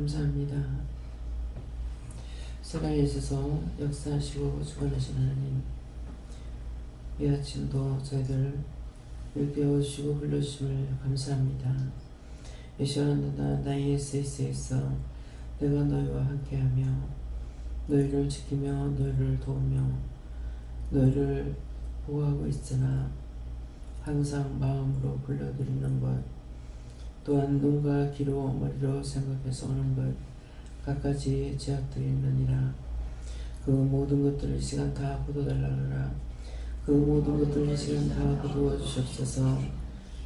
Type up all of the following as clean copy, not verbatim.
감사합니다. 살아에 있어서 역사하시고 주관하신 하나님, 이 아침도 저희들 일깨워주시고 불러주심을 감사합니다. 이 시간마다 나의 SS에서 내가 너희와 함께하며 너희를 지키며 너희를 도우며 너희를 보호하고 있으나 항상 마음으로 불러드리는 것, 또한 눈과 귀로 머리로 생각해서 오는 것 갖가지 제약들이 있느니라. 그 모든 것들을 이 시간 다 거두달라라. 그 모든 것들을 이 시간 다 거두어 주시옵소서.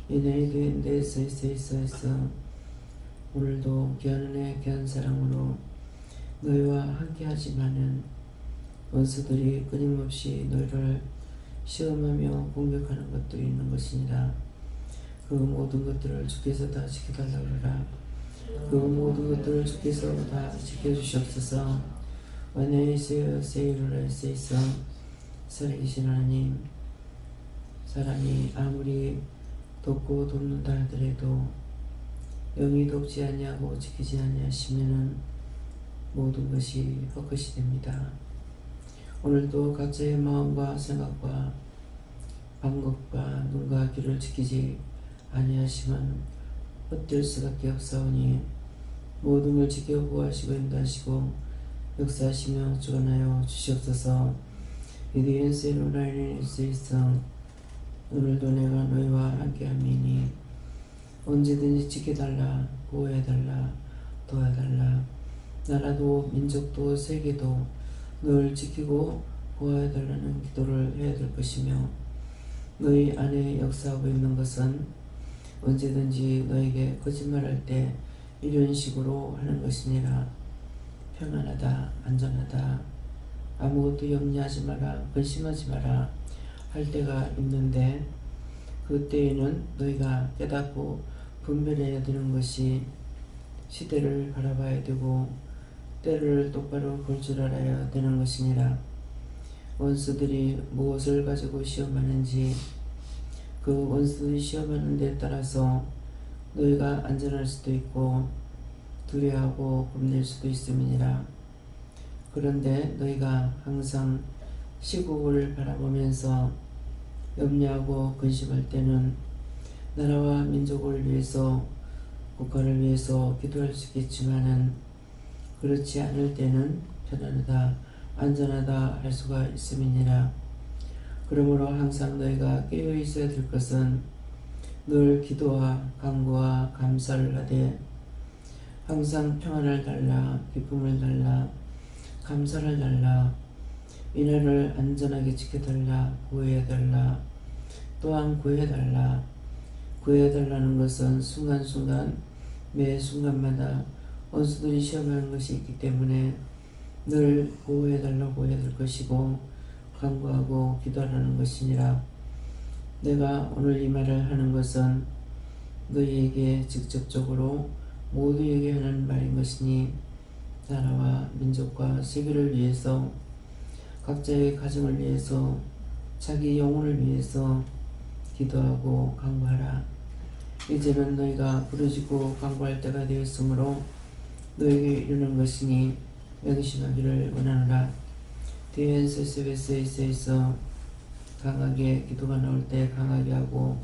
이 너희들 내 SS에서 오늘도 귀한 귀한 사랑으로 너희와 함께하지만은 원수들이 끊임없이 너희를 시험하며 공격하는 것들이 있는 것이니라. 그 모든 것들을 주께서 다 지켜달라고 하라. 그 모든 것들을 주께서 다 지켜주시옵소서. 원하이세요 세이로라 세이서 살아계신 하나님, 사람이 아무리 돕고 돕는다 하더라도 영이 돕지 아니하고 지키지 아니하시면은 모든 것이 헛것이 됩니다. 오늘도 각자의 마음과 생각과 방법과 눈과 귀를 지키지 아니하시면 헛될 수밖에 없사오니 모든 걸 지켜 보호하시고 인도하시고 역사하시며 주관하여 주시옵소서. 이디엔 세로라인의 일세일성 오늘도 내가 너희와 함께함이니 언제든지 지켜달라, 보호해달라, 도와달라. 나라도 민족도 세계도 널 지키고 보호해달라는 기도를 해야 될 것이며, 너희 안에 역사하고 있는 것은 언제든지 너에게 거짓말할 때 이런 식으로 하는 것이니라. 평안하다, 안전하다, 아무것도 염려하지 마라, 근심하지 마라 할 때가 있는데, 그때에는 너희가 깨닫고 분별해야 되는 것이 시대를 바라봐야 되고 때를 똑바로 볼 줄 알아야 되는 것이니라. 원수들이 무엇을 가지고 시험하는지 그 원수들이 시험하는 데 따라서 너희가 안전할 수도 있고 두려워하고 겁낼 수도 있음이니라. 그런데 너희가 항상 시국을 바라보면서 염려하고 근심할 때는 나라와 민족을 위해서 국가를 위해서 기도할 수 있겠지만은 그렇지 않을 때는 편안하다, 안전하다 할 수가 있음이니라. 그러므로 항상 너희가 깨어 있어야 될 것은 늘 기도와 간구와 감사를 하되 항상 평안을 달라, 기쁨을 달라, 감사를 달라, 이날을 안전하게 지켜달라, 구해달라, 또한 구해달라. 구해달라는 것은 순간순간 매 순간마다 원수들이 시험하는 것이 있기 때문에 늘 보호해달라고 해야 될 것이고 간구하고 기도하라는 것이니라. 내가 오늘 이 말을 하는 것은 너희에게 직접적으로 모두에게 하는 말인 것이니 나라와 민족과 세계를 위해서, 각자의 가정을 위해서, 자기 영혼을 위해서 기도하고 간구하라. 이제는 너희가 부르짖고 간구할 때가 되었으므로 너에게 이르는 것이니 명심하기를 원하노라. 디엔세스베세이스에서 강하게 기도가 나올 때 강하게 하고,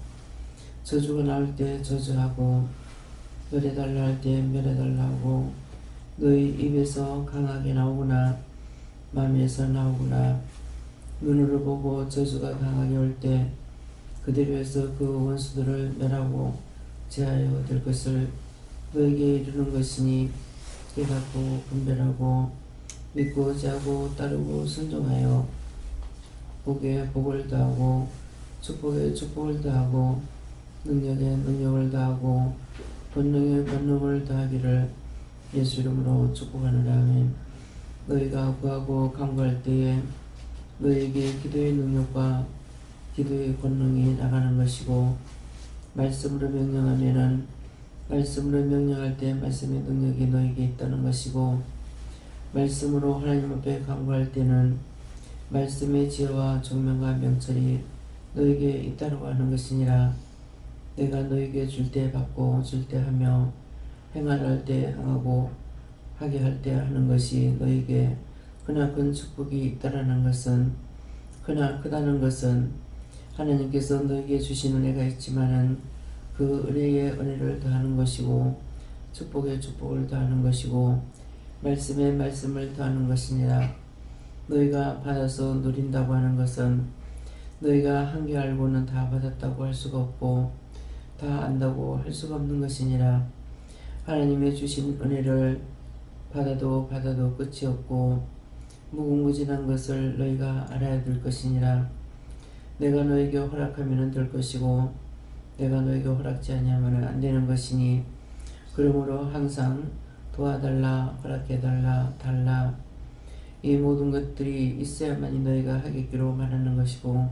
저주가 나올 때 저주하고, 멸해달라 할 때 멸해달라 하고, 너희 입에서 강하게 나오거나 마음에서 나오거나 눈으로 보고 저주가 강하게 올 때 그대로 해서 그 원수들을 멸하고 제하여 될 것을 너에게 이루는 것이니, 깨닫고 분별하고 믿고 자고 따르고 순종하여 복에 복을 더하고 축복에 축복을 더하고 능력에 능력을 더하고 권능에 권능을 더하기를 예수 이름으로 축복하노라. 아멘. 너희가 구하고 간구할 때에 너희에게 기도의 능력과 기도의 권능이 나가는 것이고, 말씀으로 명령하면은 말씀으로 명령할 때 말씀의 능력이 너에게 있다는 것이고, 말씀으로 하나님 앞에 간구할 때는 말씀의 지혜와 총명과 명철이 너에게 있다고 하는 것이니라. 내가 너에게 줄 때 받고 줄 때 하며 행하라 할 때 행하고 하게 할 때 하는 것이 너에게 그나 큰 축복이 있다라는 것은, 그나 크다는 것은 하나님께서 너에게 주신 은혜가 있지만은 그 은혜에 은혜를 더하는 것이고 축복에 축복을 더하는 것이고 말씀에 말씀을 더하는 것이니라. 너희가 받아서 누린다고 하는 것은 너희가 한 개 알고는 다 받았다고 할 수가 없고 다 안다고 할 수가 없는 것이니라. 하나님의 주신 은혜를 받아도 끝이 없고 무궁무진한 것을 너희가 알아야 될 것이니라. 내가 너에게 허락하면 될 것이고 내가 너에게 허락지 아니하면 안 되는 것이니 그러므로 항상 도와달라, 허락해달라, 달라, 이 모든 것들이 있어야만이 너희가 하겠기로 말하는 것이고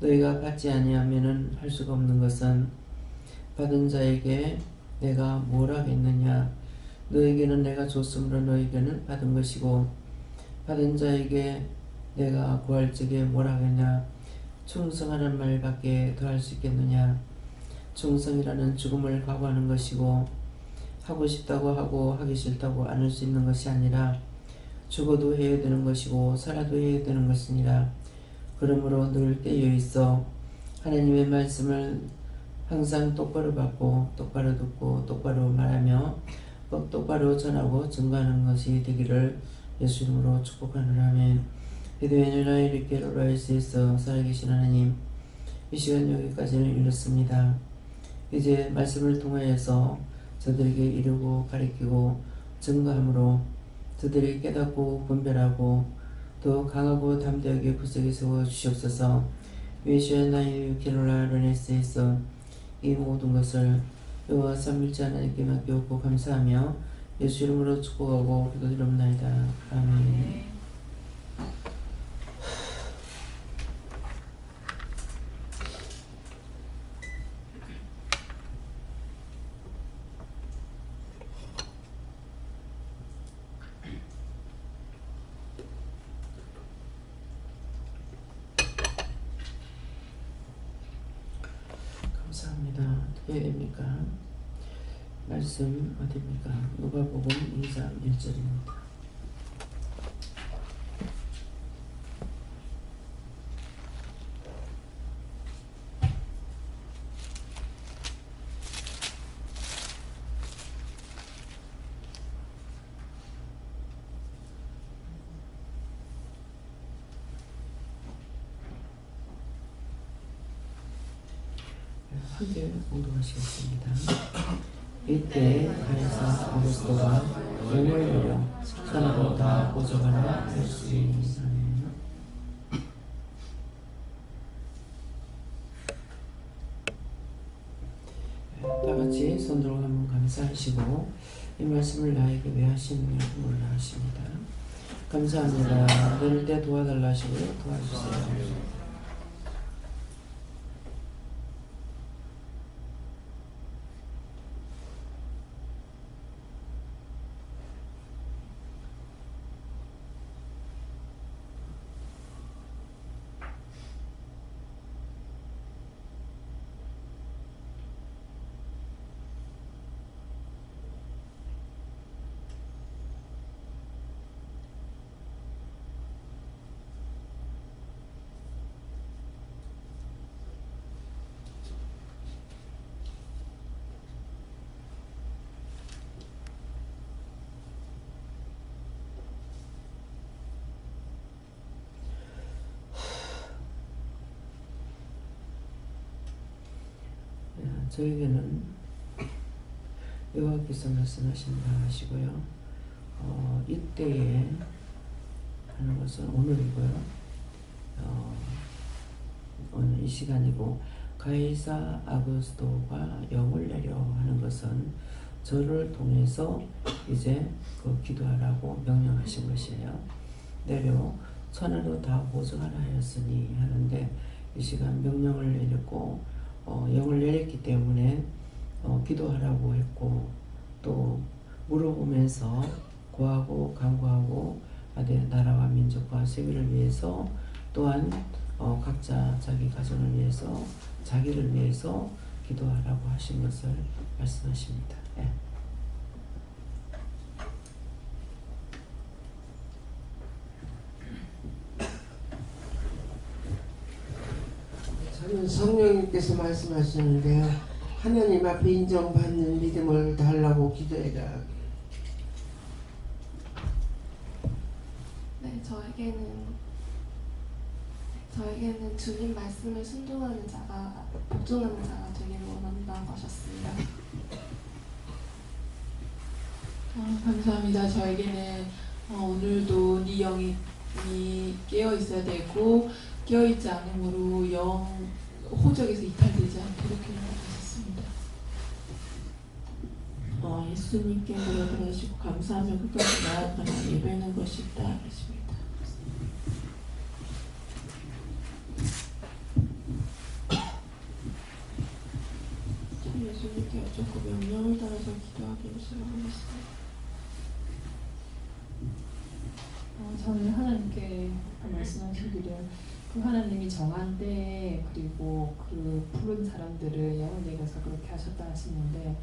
너희가 받지 아니하면 할 수가 없는 것은 받은 자에게 내가 뭘 하겠느냐. 너에게는 내가 줬으므로 너에게는 받은 것이고 받은 자에게 내가 구할 적에 뭘 하겠냐. 충성하는 말밖에 더 할 수 있겠느냐. 충성이라는 죽음을 각오하는 것이고 하고 싶다고 하고 하기 싫다고 안 할 수 있는 것이 아니라 죽어도 해야 되는 것이고 살아도 해야 되는 것이니라. 그러므로 늘 깨어 있어 하나님의 말씀을 항상 똑바로 받고 똑바로 듣고 똑바로 말하며 똑바로 전하고 증거하는 것이 되기를 예수 이름으로 축복하노라. 아멘. 기도하노라. 이렇게 로라할 수 있어 살아계신 하나님, 이 시간 여기까지는 이렇습니다. 이제 말씀을 통하여서 저들에게 이루고 가르치고 증거함으로 저들이 깨닫고 분별하고 더 강하고 담대하게 구석에 세워 주시옵소서. 위시아나이 게롤라 르네스에서 이 모든 것을 여호와 삼일째 하나님께 맡기옵고 감사하며 예수 이름으로 축복하고 기도드립나이다. 아멘. 감사합니다. 어떻게 됩니까? 말씀 어디입니까? 누가복음 2장 1절입니다. 함께 공동하시겠습니다. 이때 가이사 아구스토가 영을 내려 산으로 다 고정하라 하였으니. 다같이 손들어 한번 감사하시고 이 말씀을 나에게 왜 하시느냐 몰라 하십니다. 감사합니다. 내릴 때 도와달라 하시고요. 도와주세요. 저에게는 여호와께서 말씀하신다 하시고요. 이때에 하는 것은 오늘이고요. 오늘 이 시간이고 가이사 아구스토가 영을 내려 하는 것은 저를 통해서 이제 그 기도하라고 명령하신 것이에요. 내려 천하로 다 보증하라 하였으니 하는데 이 시간 명령을 내렸고 영을 내렸기 때문에 기도하라고 했고 또 물어보면서 구하고 간구하고 나라와 민족과 세계를 위해서 또한 각자 자기 가정을 위해서 자기를 위해서 기도하라고 하신 것을 말씀하십니다. 네. 저는 성령님께서 말씀하시는데요. 하나님 앞에 인정받는 믿음을 달라고 기도해라. 네, 저에게는 주님 말씀을 순종하는 자가, 복종하는 자가 되기를 원한다고 하셨습니다. 감사합니다. 저에게는 오늘도 네 영이 깨어 있어야 되고, 깨어 있지 않으므로 영 호적에서 이탈되지 않도록 기도하셨습니다. 예수님께 물어보시고 감사하며 끝까지 나아가는 예배는 것이 있다 하십니다. 예수님께 어쩌고 명령을 따라서 기도하기를 수고하겠습니다. 저는 하나님께 말씀하시기를 그 하나님이 정한 때에 그리고 그 부른 사람들을 영혼에게서 그렇게 하셨다 하시는데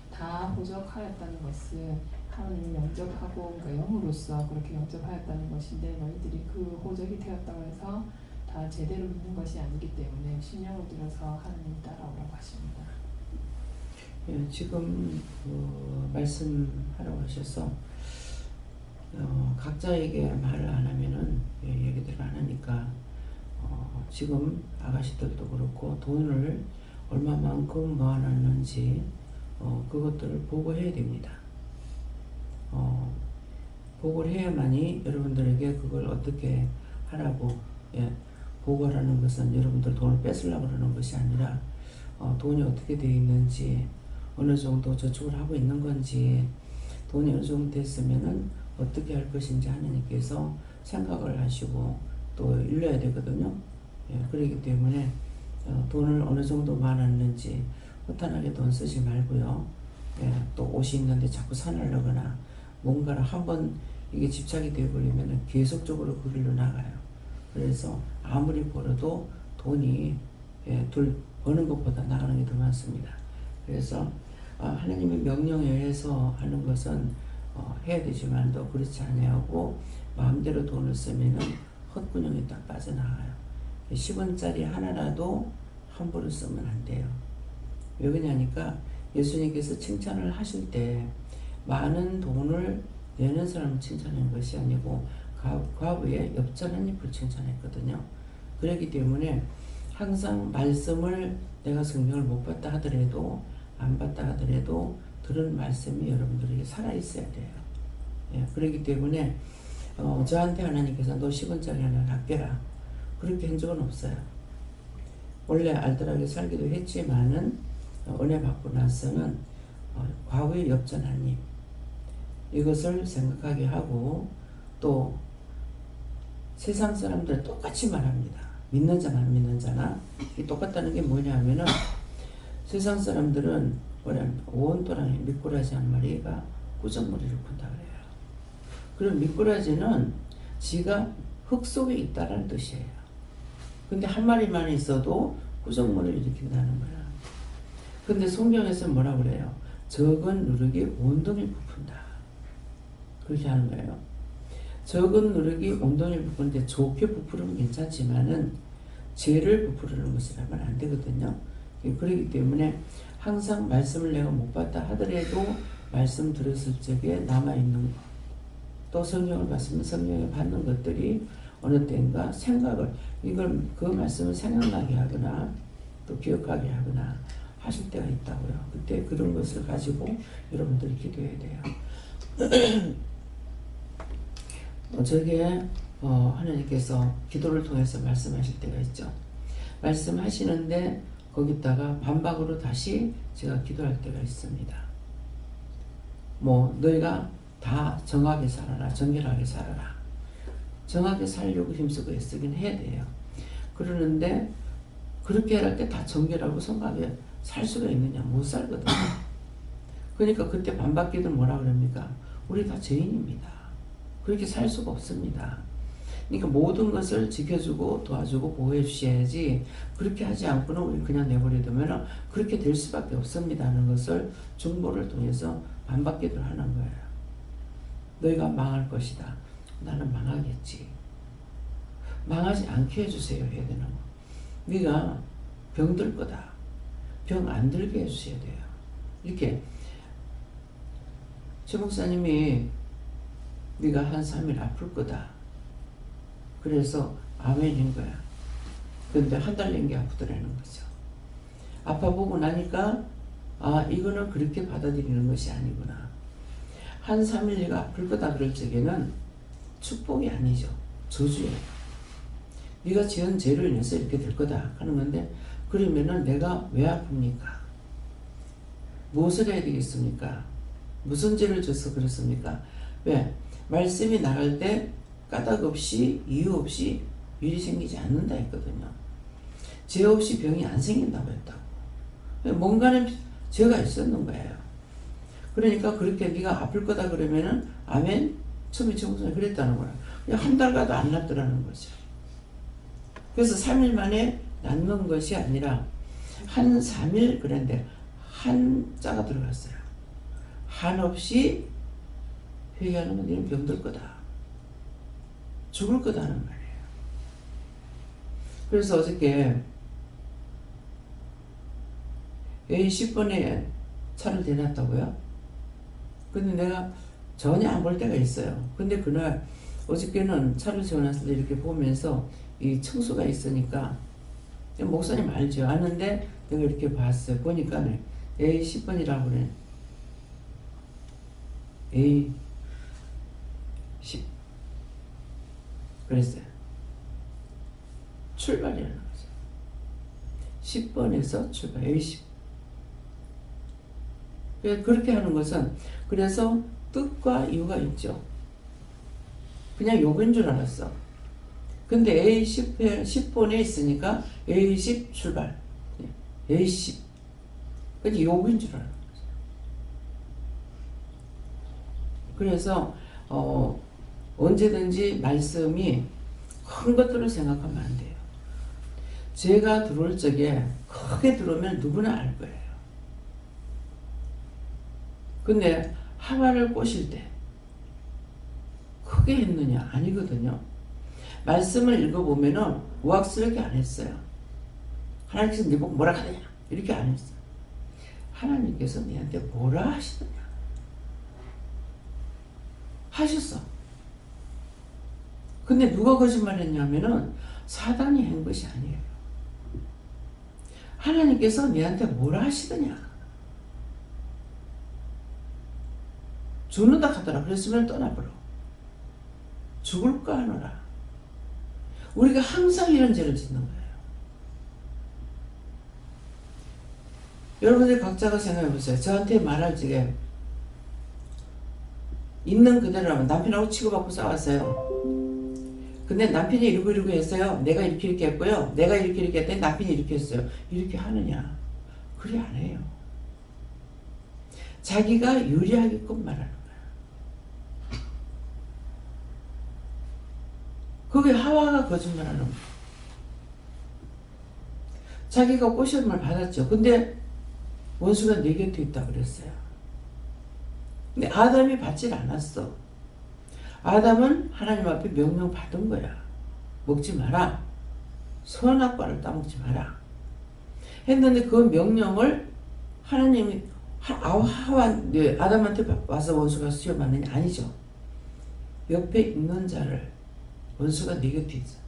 다 호적하였다는 것은 하나님이 영접하고 그러니까 영으로서 그렇게 영접하였다는 것인데 너희들이 그 호적이 되었다고 해서 다 제대로 믿는 것이 아니기 때문에 신령을 들여서 하나님 따라오라고 하십니다. 예, 지금 말씀하라고 하셔서 각자에게 말을 안 하면은 얘기들을 안 하니까 지금 아가씨들도 그렇고 돈을 얼마만큼 모아놨는지 그것들을 보고해야 됩니다. 보고를 해야만이 여러분들에게 그걸 어떻게 하라고 보고하라는 것은 여러분들 돈을 뺏으려고 그러는 것이 아니라 돈이 어떻게 되어 있는지 어느 정도 저축을 하고 있는 건지 돈이 어느 정도 됐으면은 어떻게 할 것인지 하나님께서 생각을 하시고 또 일러야 되거든요. 그렇기 때문에 돈을 어느 정도 모아놨는지 허탄하게 돈 쓰지 말고요. 또 옷이 있는데 자꾸 사놓으려거나 뭔가를 한번 이게 집착이 되어버리면 계속적으로 그 길로 나가요. 그래서 아무리 벌어도 돈이 버는 것보다 나가는 게 더 많습니다. 그래서 하나님의 명령에 의해서 하는 것은 해야 되지만 또 그렇지 아니하고 마음대로 돈을 쓰면은 헛구녕에 딱 빠져나가요. 10원짜리 하나라도 함부로 쓰면 안 돼요. 왜 그러냐니까 예수님께서 칭찬을 하실 때 많은 돈을 내는 사람을 칭찬하는 것이 아니고 과부의 엽전한 잎을 칭찬했거든요. 그렇기 때문에 항상 말씀을 내가 성경을 못 봤다 하더라도 안 봤다 하더라도 들은 말씀이 여러분들에게 살아있어야 돼요. 그렇기 때문에 저한테 하나님께서 너 10원짜리 하나 아껴라 그렇게 한 적은 없어요. 원래 알뜰하게 살기도 했지만은 은혜 받고 나서는 과거의 엽전 한 입 이것을 생각하게 하고 또 세상 사람들 똑같이 말합니다. 믿는 자나 안 믿는 자나 똑같다는 게 뭐냐 하면은 세상 사람들은 온 또랑이 미꾸라지 한 마리가 꾸정머리를 푼다 그래요. 그럼 미꾸라지는 지가 흙 속에 있다라는 뜻이에요. 근데 한 마리만 있어도 꾸정머리를 일으킨다는 거야. 근데 성경에서 뭐라 그래요? 적은 누룩이 온돈을 부푼다. 그렇게 하는 거예요. 적은 누룩이 온돈을 부푸는데 좋게 부풀으면 괜찮지만은 죄를 부풀리는 것이라면 안 되거든요. 그렇기 때문에 항상 말씀을 내가 못 봤다 하더라도 말씀 들었을 적에 남아있는 것, 또 성경을 봤으면 성경에 받는 것들이 어느 때인가 생각을, 이걸 그 말씀을 생각나게 하거나 또 기억하게 하거나 하실 때가 있다고요. 그때 그런 것을 가지고 여러분들이 기도해야 돼요. 저게 하나님께서 기도를 통해서 말씀하실 때가 있죠. 말씀하시는데 거기다가 반박으로 다시 제가 기도할 때가 있습니다. 너희가 다 정하게 살아라, 정결하게 살아라. 정하게 살려고 힘쓰고 애쓰긴 해야 돼요. 그러는데 그렇게 할 때 다 정결하고 성하게 살 수가 있느냐? 못 살거든요. 그러니까 그때 반박기도 뭐라 그럽니까? 우리 다 죄인입니다. 그렇게 살 수가 없습니다. 그러니까 모든 것을 지켜주고 도와주고 보호해 주셔야지 그렇게 하지 않고는 우리 그냥 내버려두면 그렇게 될 수밖에 없습니다 하는 것을 중보를 통해서 반박기도를 하는 거예요. 너희가 망할 것이다. 나는 망하겠지. 망하지 않게 해주세요 해야 되는 거. 네가 병들 거다. 병 안 들게 해주셔야 돼요. 이렇게 최 목사님이 네가 한 3일 아플 거다. 그래서 아멘인 거야. 근데 한 달 낸 게 아프더라는 거죠. 아파보고 나니까 아 이거는 그렇게 받아들이는 것이 아니구나. 한 3일 네가 아플 거다 그럴 적에는 축복이 아니죠. 저주예요. 네가 지은 죄로 인해서 이렇게 될 거다 하는 건데 그러면은 내가 왜 아픕니까? 무엇을 해야 되겠습니까? 무슨 죄를 져서 그렇습니까? 왜? 말씀이 나갈 때 까닭 없이 이유 없이 일이 생기지 않는다 했거든요. 죄 없이 병이 안 생긴다고 했다고. 뭔가는 죄가 있었는 거예요. 그러니까 그렇게 네가 아플 거다 그러면은 아멘. 처음에 정선이 그랬다는 거야. 그냥 한 달 가도 안 낫더라는 거죠. 그래서 3일 만에 낫는 것이 아니라 한 3일 그랬는데 한자가 들어갔어요. 한없이 회개하는 건 너는 병들 거다. 죽을 거다는 말이에요. 그래서 어저께 A10번에 차를 대놨다고요? 근데 내가 전혀 안 볼 때가 있어요. 근데 그날 어저께는 차를 세워놨을 때 이렇게 보면서 이 청수가 있으니까 목사님 알죠? 아는데 내가 이렇게 봤어요. 보니까 A10번이라고 그래. A10 그랬어요. 출발이라는 거죠. 10번에서 출발 A10 그렇게 하는 것은 그래서 뜻과 이유가 있죠. 그냥 욕인 줄 알았어. 근데 A10번에 있으니까 A10 출발. A10. 그게 욕인 줄 알았어. 그래서 언제든지 말씀이 큰 것들을 생각하면 안 돼요. 죄가 들어올 적에 크게 들어오면 누구나 알 거예요. 근데 하와를 꼬실 때 크게 했느냐? 아니거든요. 말씀을 읽어보면은 우악스럽게 안 했어요. 하나님께서 네 보고 뭐라 하느냐? 이렇게 안 했어요. 하나님께서 네한테 뭐라 하시느냐? 하셨어. 근데 누가 거짓말했냐면은 사단이 한 것이 아니에요. 하나님께서 네한테 뭐라 하시느냐? 죽는다 하더라. 그랬으면 떠나버려. 죽을까 하노라. 우리가 항상 이런 죄를 짓는 거예요. 여러분들 각자가 생각해 보세요. 저한테 말할 적에 있는 그대로라면 남편하고 치고받고 싸웠어요. 근데 남편이 이러고 했어요. 내가 이렇게 했고요. 내가 이렇게 했더니 남편이 이렇게 했어요. 이렇게 하느냐? 그래 안 해요. 자기가 유리하게끔 말하는 거야. 그게 하와가 거짓말하는 거야. 자기가 꼬시음을 받았죠. 근데 원수가 내 곁에 있다 그랬어요. 근데 아담이 받질 않았어. 아담은 하나님 앞에 명령 받은 거야. 먹지 마라. 선악 과를 따먹지 마라. 했는데 그 명령을 하나님이 아담한테 와서 원수가 수여받느냐? 아니죠. 옆에 있는 자를 원수가 네 곁에 있어.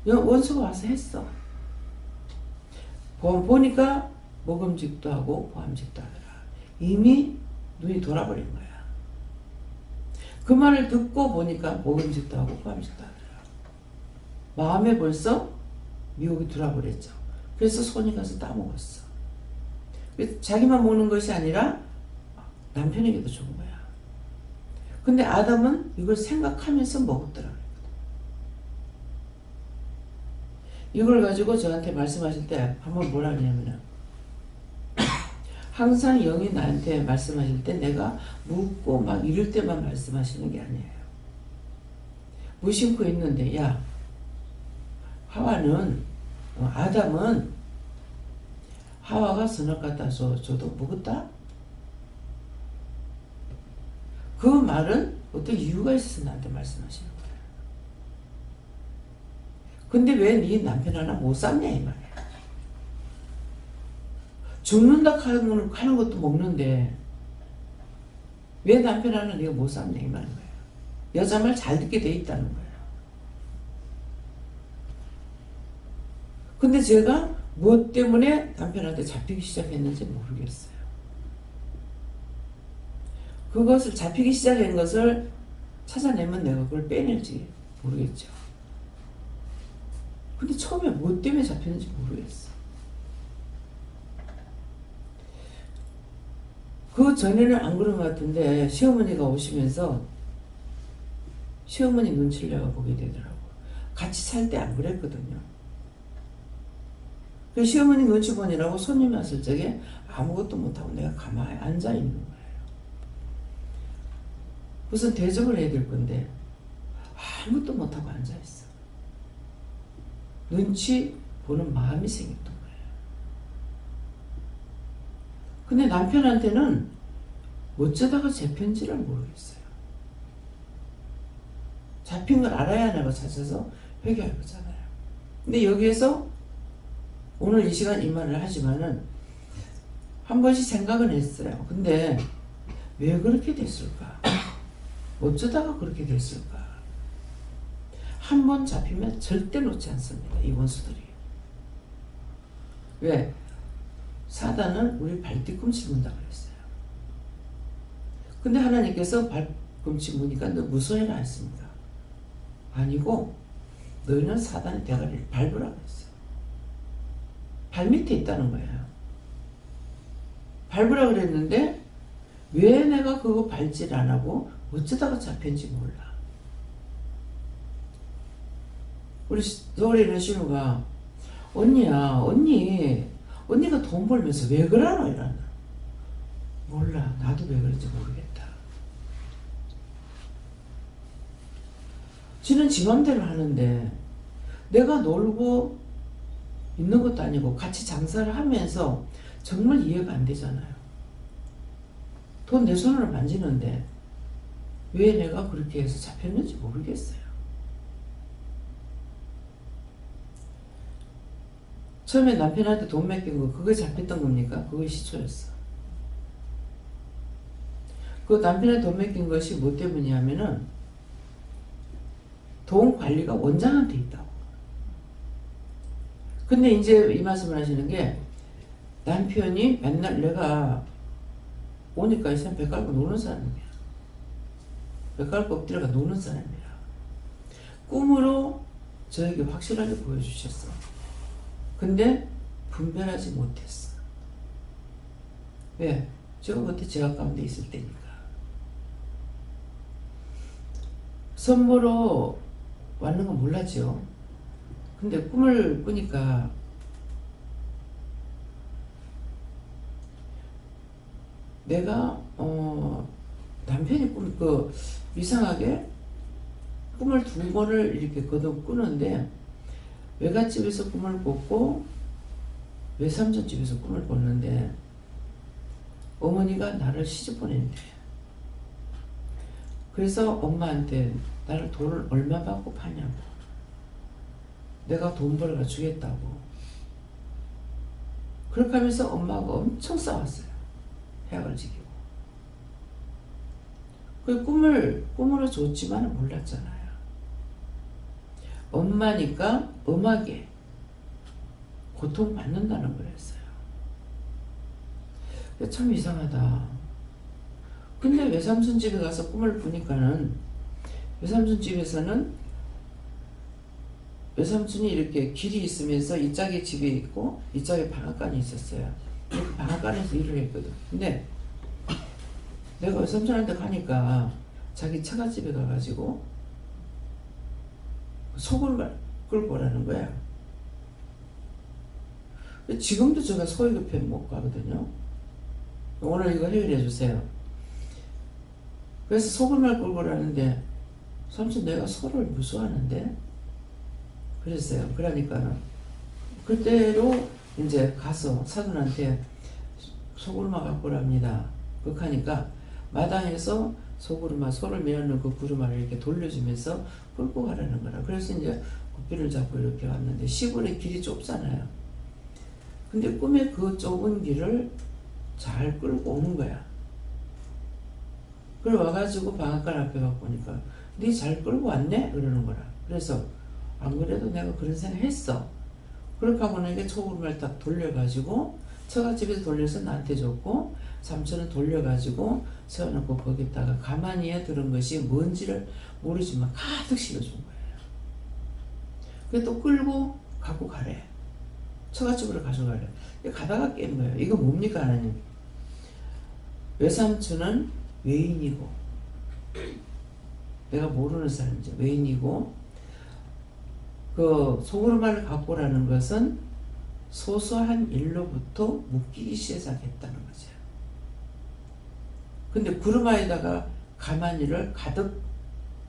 원수가 와서 했어. 보니까 먹음직도 하고 보암직도 하더라. 이미 눈이 돌아버린 거야. 그 말을 듣고 보니까 먹음직도 하고 보암직도 하더라. 마음에 벌써 미혹이 들어버렸죠. 그래서 손이 가서 따먹었어. 자기만 먹는 것이 아니라 남편에게도 준 거야. 근데 아담은 이걸 생각하면서 먹었더라. 이걸 가지고 저한테 말씀하실 때 한번 뭐라 하냐면은 항상 영이 나한테 말씀하실 때 내가 묻고 막 이럴 때만 말씀하시는 게 아니에요. 무심코 있는데 야 아담은 하와가 선악 갖다 줘도 먹었다? 그 말은 어떤 이유가 있어서 나한테 말씀하시는 거예요. 근데 왜 네 남편 하나 못 샀냐 이 말이야. 죽는다 하는 것도 먹는데 왜 남편 하나 네가 못 샀냐 이 말인 거야. 여자 말 잘 듣게 돼 있다는 거야. 근데 제가 무엇 때문에 남편한테 잡히기 시작했는지 모르겠어요. 그것을 잡히기 시작한 것을 찾아내면 내가 그걸 빼낼지 모르겠죠. 근데 처음에 뭐 때문에 잡혔는지 모르겠어. 그 전에는 안 그런 것 같은데 시어머니가 오시면서 시어머니 눈치를 내가 보게 되더라고. 같이 살 때 안 그랬거든요. 그 시어머니 눈치 보느라고 손님이 왔을 적에 아무것도 못하고 내가 가만히 앉아 있는 거예요. 무슨 대접을 해야 될 건데 아무것도 못하고 앉아 있어. 눈치 보는 마음이 생겼던 거예요. 근데 남편한테는 어쩌다가 잡힌지를 모르겠어요. 잡힌 걸 알아야 내가 찾아서 회개할 거잖아요. 근데 여기에서 오늘 이 시간 이 말을 하지만은 한 번씩 생각은 했어요. 근데 왜 그렇게 됐을까? 어쩌다가 그렇게 됐을까? 한 번 잡히면 절대 놓지 않습니다. 이 원수들이. 왜? 사단은 우리 발뒤꿈치 문다 그랬어요. 근데 하나님께서 발꿈치 무니까 너 무서워해라 했습니다. 아니고 너희는 사단의 대가리를 밟으라고 했어요. 발 밑에 있다는 거예요. 밟으라고 그랬는데 왜 내가 그거 밟질 안 하고 어쩌다가 잡혔는지 몰라. 우리 서울에 있는 신우가 언니야 언니가 돈 벌면서 왜 그러노 이러나. 몰라. 나도 왜 그런지 모르겠다. 지는 지 맘대로 하는데 내가 놀고 있는 것도 아니고 같이 장사를 하면서 정말 이해가 안 되잖아요. 돈 내 손으로 만지는데 왜 내가 그렇게 해서 잡혔는지 모르겠어요. 처음에 남편한테 돈 맡긴 거 그거 잡혔던 겁니까? 그거 시초였어. 그 남편한테 돈 맡긴 것이 뭐 때문이냐면은 돈 관리가 원장한테 있다고. 근데 이제 이 말씀을 하시는 게 남편이 맨날 내가 오니까 이 사람 배 깔고 노는 사람이야. 배 깔고 엎드려가 노는 사람이야. 꿈으로 저에게 확실하게 보여주셨어. 근데 분별하지 못했어. 왜? 제가 그때 제가 가운데 있을 때니까. 선물로 왔는 건 몰랐죠. 근데 꿈을 꾸니까 내가 남편이 이상하게 꿈을 2번을 이렇게 거듭 꾸는데 외갓집에서 꿈을 꿨고 외삼촌집에서 꿈을 꿨는데 어머니가 나를 시집 보낸대. 그래서 엄마한테 나를 돈을 얼마 받고 파냐고. 내가 돈 벌어 주겠다고. 그렇게 하면서 엄마가 엄청 싸웠어요. 해악을 지키고. 그 꿈으로 줬지만 몰랐잖아요. 엄마니까 엄하게 고통받는다는 거였어요. 참 이상하다. 근데 외삼촌 집에 가서 꿈을 꾸니까는 외삼촌 집에서는 외삼촌이 이렇게 길이 있으면서 이 짝에 집에 있고 이 짝에 방앗간이 있었어요. 이렇게 방앗간에서 일을 했거든. 근데 내가 외삼촌한테 가니까 자기 처갓집에 가가지고 속을 끌고 오라는 거야. 지금도 제가 소위 급해 못 가거든요. 오늘 이거 해결해 주세요. 그래서 속을만 끌고 오라는데 삼촌 내가 소를 무서워하는데 그랬어요. 그러니까는 그때로 이제 가서 사돈한테 소구르마 갖고 오랍니다. 그렇게 하니까 마당에서 소구르마, 소를 메어놓은 그 구르마를 이렇게 돌려주면서 끌고 가라는 거라. 그래서 이제 굽기를 잡고 이렇게 왔는데 시골의 길이 좁잖아요. 근데 꿈에 그 좁은 길을 잘 끌고 오는 거야. 그래 와가지고 방앗간 앞에 가고 보니까 네 잘 끌고 왔네? 그러는 거라. 그래서 안 그래도 내가 그런 생각 했어. 그렇게 하고 나니까 초구름을 딱 돌려가지고 처갓집에서 돌려서 나한테 줬고 삼촌은 돌려가지고 세워놓고 거기다가 가만히에 들은 것이 뭔지를 모르지만 가득 실어준 거예요. 그래 또 끌고 갖고 가래. 처갓집으로 가져가래. 가다가 깬 거예요. 이거 뭡니까 하나님? 외삼촌은 외인이고 내가 모르는 사람이죠. 외인이고 그 소그루마를 갖고 오라는 것은 소소한 일로부터 묶이기 시작했다는 거죠. 근데 구루마에다가 가마니를 가득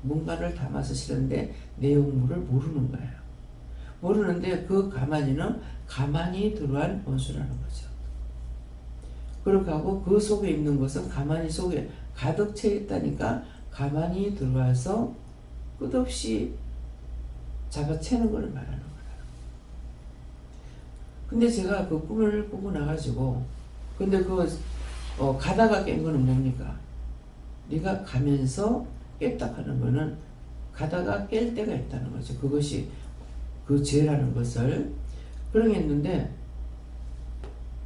뭔가를 담아서 실었는데 내용물을 모르는 거예요. 모르는데 그 가마니는 가만히 들어간 원수라는 거죠. 그렇게 하고 그 속에 있는 것은 가만히 속에 가득 채 있다니까 가만히 들어와서 끝없이 잡아채는 걸 말하는 거예요. 근데 제가 그 꿈을 꾸고 나가지고 근데 가다가 깬 거는 뭡니까? 네가 가면서 깼다 하는 거는 가다가 깰 때가 있다는 거죠. 그것이 그 죄라는 것을 그러겠는데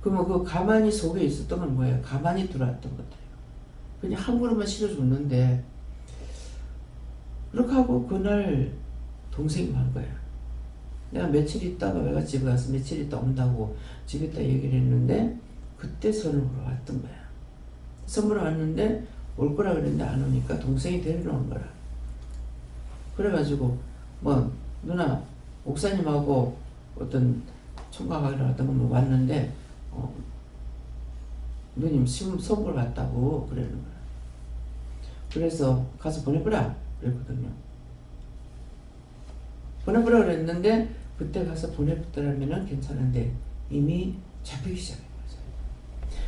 그러면 그 가만히 속에 있었던 건 뭐예요? 가만히 들어왔던 것들이에요. 그냥 한 그릇만 실어줬는데 그렇게 하고 그날 동생이 한 거야. 내가 며칠 있다가 내가 집에 가서 며칠 있다 온다고 집에 있다 얘기를 했는데 그때 선물로 왔던 거야. 선물로 왔는데 올 거라 그랬는데 안 오니까 동생이 데리러 온 거라. 그래가지고 뭐 누나 목사님하고 어떤 총각하러 왔던 거 왔는데 누님 선물 왔다고 그러는 거야. 그래서 가서 보내보라 그랬거든요. 보내보라 그랬는데 그때 가서 보내보더라면 괜찮은데 이미 잡히기 시작한 거죠.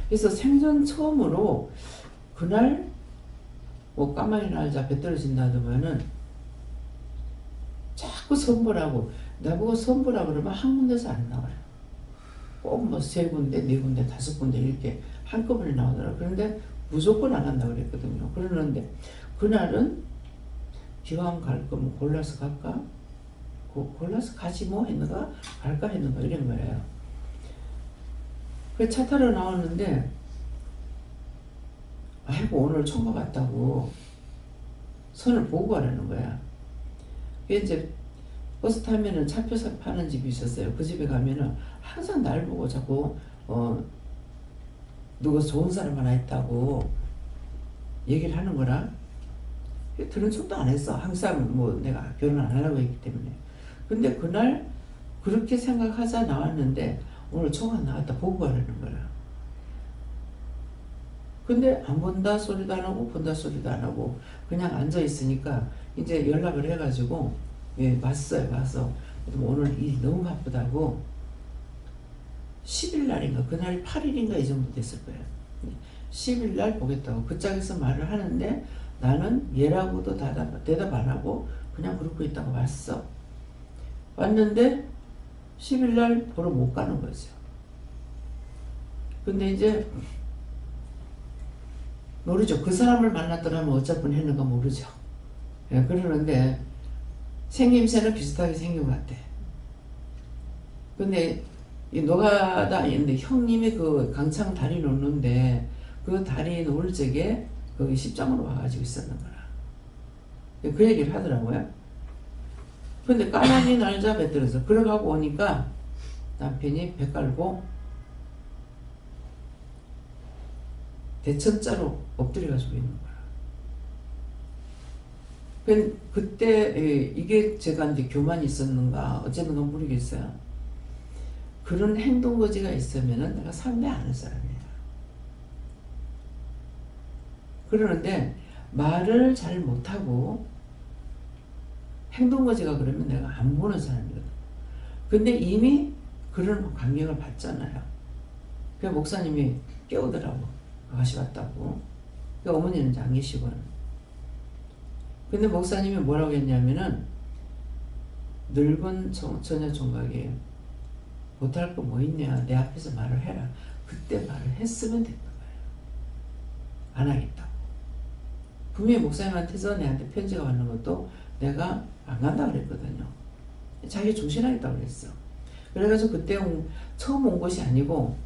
그래서 생전 처음으로 그날 뭐 까마귀 날자 배 떨어진다더만은 자꾸 선보라고 나보고 선보라 그러면 한 군데서 안 나와요. 꼭 뭐 3군데, 4군데, 5군데 이렇게 한꺼번에 나오더라고요. 그런데 무조건 안 한다고 그랬거든요. 그러는데 그날은 기왕 갈 거면 골라서 갈까? 골라서 가지 뭐 했는가? 갈까 했는가? 이런 거예요. 그래서 차 타러 나왔는데 아이고 오늘 총각 왔다고 선을 보고 가라는 거야. 이제 버스 타면은 차표 파는 집이 있었어요. 그 집에 가면은 항상 날 보고 자꾸 누가 좋은 사람 하나 있다고 얘기를 하는 거라. 들은 척도 안 했어. 항상 뭐 내가 결혼 안 하려고 했기 때문에. 근데 그날 그렇게 생각하자 나왔는데 오늘 총각 나왔다 보고 가라는 거라. 근데 안 본다 소리도 안 하고 본다 소리도 안 하고 그냥 앉아 있으니까 이제 연락을 해가지고 왔어요. 와서 오늘 일이 너무 바쁘다고 10일 날인가 그날이 8일인가 이 정도 됐을 거예요. 10일 날 보겠다고 그 짝에서 말을 하는데 나는 얘라고도 대답 안 하고 그냥 그러고 있다가 왔어. 왔는데 10일 날 보러 못 가는 거죠. 근데 이제 모르죠. 그 사람을 만났더라면 어쩔 뻔했는가 모르죠. 그러는데 생김새는 비슷하게 생긴 것 같아. 근데 이 노가다 있는데 형님이 그 강창 다리 놓는데 그 다리 놓을 적에 거기 십장으로 와가지고 있었는 거라. 그 얘기를 하더라고요. 근데 까마귀 날자 배 떨어져. 그러가고 오니까 남편이 배 깔고 대천자로 엎드려가지고 있는 거야. 그때 이게 제가 이제 교만이 있었는가 어쨌는가 모르겠어요. 그런 행동거지가 있으면은 내가 상대 안 할 사람이에요. 그러는데 말을 잘 못하고 행동거지가 그러면 내가 안 보는 사람이거든. 근데 이미 그런 감격을 받잖아요. 그 목사님이 깨우더라고. 아가씨 왔다고. 그 어머니는 이제 안 계시고는. 근데 목사님이 뭐라고 했냐면은 늙은 처녀 총각이 못할 거 뭐 있냐, 내 앞에서 말을 해라. 그때 말을 했으면 됐던 거예요. 안 하겠다고. 분명히 목사님한테서 내한테 편지가 왔는 것도 내가 안 간다 그랬거든요. 자기 중신하겠다고 그랬어. 그래가지고 그때 처음 온 것이 아니고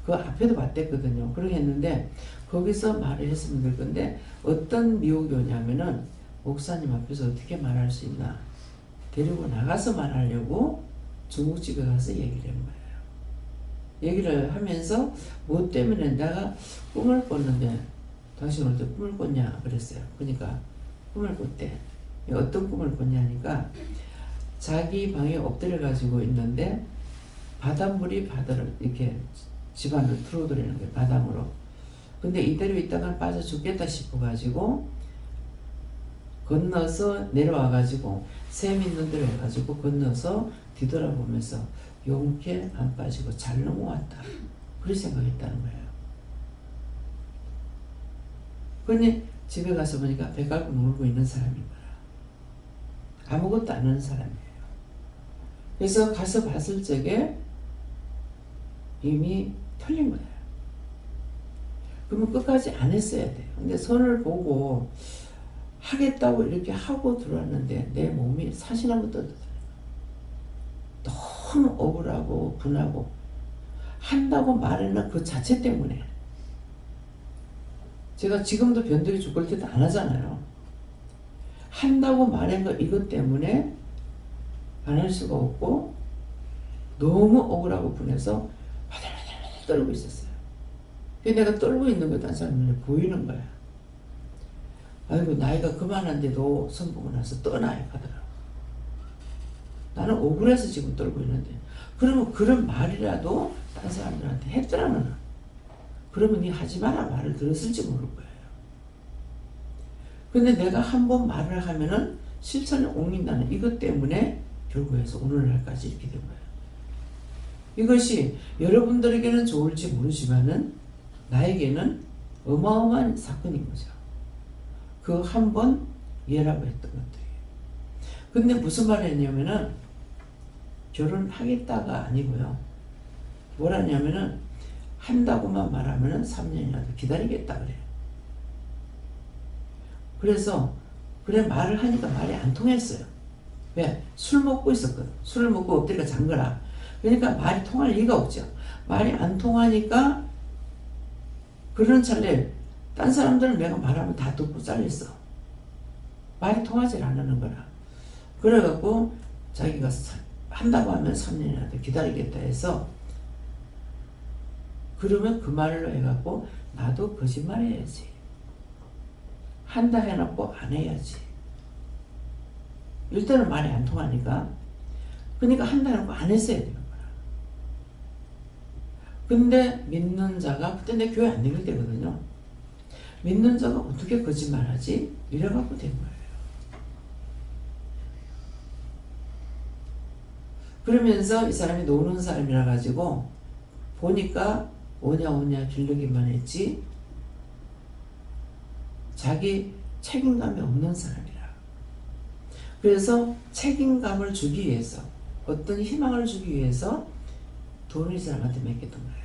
그 앞에도 봤댔거든요. 그렇게 했는데 거기서 말을 했으면 될 건데 어떤 미혹이 오냐면은 목사님 앞에서 어떻게 말할 수 있나, 데리고 나가서 말하려고 중국집에 가서 얘기를 한 거예요. 얘기를 하면서 뭐 때문에 내가 꿈을 꿨는데 당신 어떻게 꿈을 꿨냐 그랬어요. 그러니까 꿈을 꿨대. 어떤 꿈을 꿨냐니까 자기 방에 엎드려 가지고 있는데 바닷물이 바다를 이렇게 집 안으로 들어오더라는 거예요. 바닷물로. 근데 이대로 있다가 빠져 죽겠다 싶어 가지고 건너서 내려와 가지고 샘 있는 데로 해가지고 건너서 뒤돌아보면서 용케 안 빠지고 잘 넘어왔다. 그렇게 생각했다는 거예요. 그런데 집에 가서 보니까 배 깔고 놀고 있는 사람인 거야. 아무것도 안 하는 사람이에요. 그래서 가서 봤을 적에 이미 털린 거예요. 그러면 끝까지 안 했어야 돼요. 근데 선을 보고 하겠다고 이렇게 하고 들어왔는데 내 몸이 사시나무 떠들더라고요. 너무 억울하고 분하고 한다고 말하는 그 자체 때문에 제가 지금도 변덕이 죽을 때도 안 하잖아요. 한다고 말한 거 이것 때문에 안 할 수가 없고 너무 억울하고 분해서 바들바들 떨고 있었어요. 내가 떨고 있는 거 딴 사람 눈에 보이는 거야. 아이고 나이가 그만한데도 선보고 나서 떠나요 하더라고. 나는 억울해서 지금 떨고 있는데 그러면 그런 말이라도 다른 사람들한테 했더라면 그러면 니 하지 마라 말을 들었을지 모를 거예요. 근데 내가 한번 말을 하면은 실천에 옮긴다는 이것 때문에 결국에서 오늘날까지 이렇게 된 거예요. 이것이 여러분들에게는 좋을지 모르지만은 나에게는 어마어마한 사건인 거죠. 그 한 번 예라고 했던 것들이에요. 근데 무슨 말을 했냐면은 결혼하겠다가 아니고요. 뭐라냐면은 한다고만 말하면은 3년이라도 기다리겠다 그래요. 그래서 그래 말을 하니까 말이 안 통했어요. 왜? 술 먹고 있었거든. 술을 먹고 엎드려 잔 거라. 그러니까 말이 통할 리가 없죠. 말이 안 통하니까 그런 찰나에 딴 사람들은 내가 말하면 다 듣고 잘렸어. 말이 통하지 않는 거라. 그래갖고 자기가 한다고 하면 3년이라도 기다리겠다 해서 그러면 그 말로 해갖고 나도 거짓말 해야지. 한다 해놓고 안 해야지. 일단은 말이 안 통하니까 그러니까 한다 해놓고 안 했어야 되는 거야. 근데 믿는 자가 그때 내 교회 안 다닐 때거든요. 믿는 자가 어떻게 거짓말하지? 이래갖고 된 거예요. 그러면서 이 사람이 노는 사람이라 가지고 보니까 오냐 빌르기만 했지 자기 책임감이 없는 사람이라. 그래서 책임감을 주기 위해서 어떤 희망을 주기 위해서 돈을 이 사람한테 맡겼던 거예요.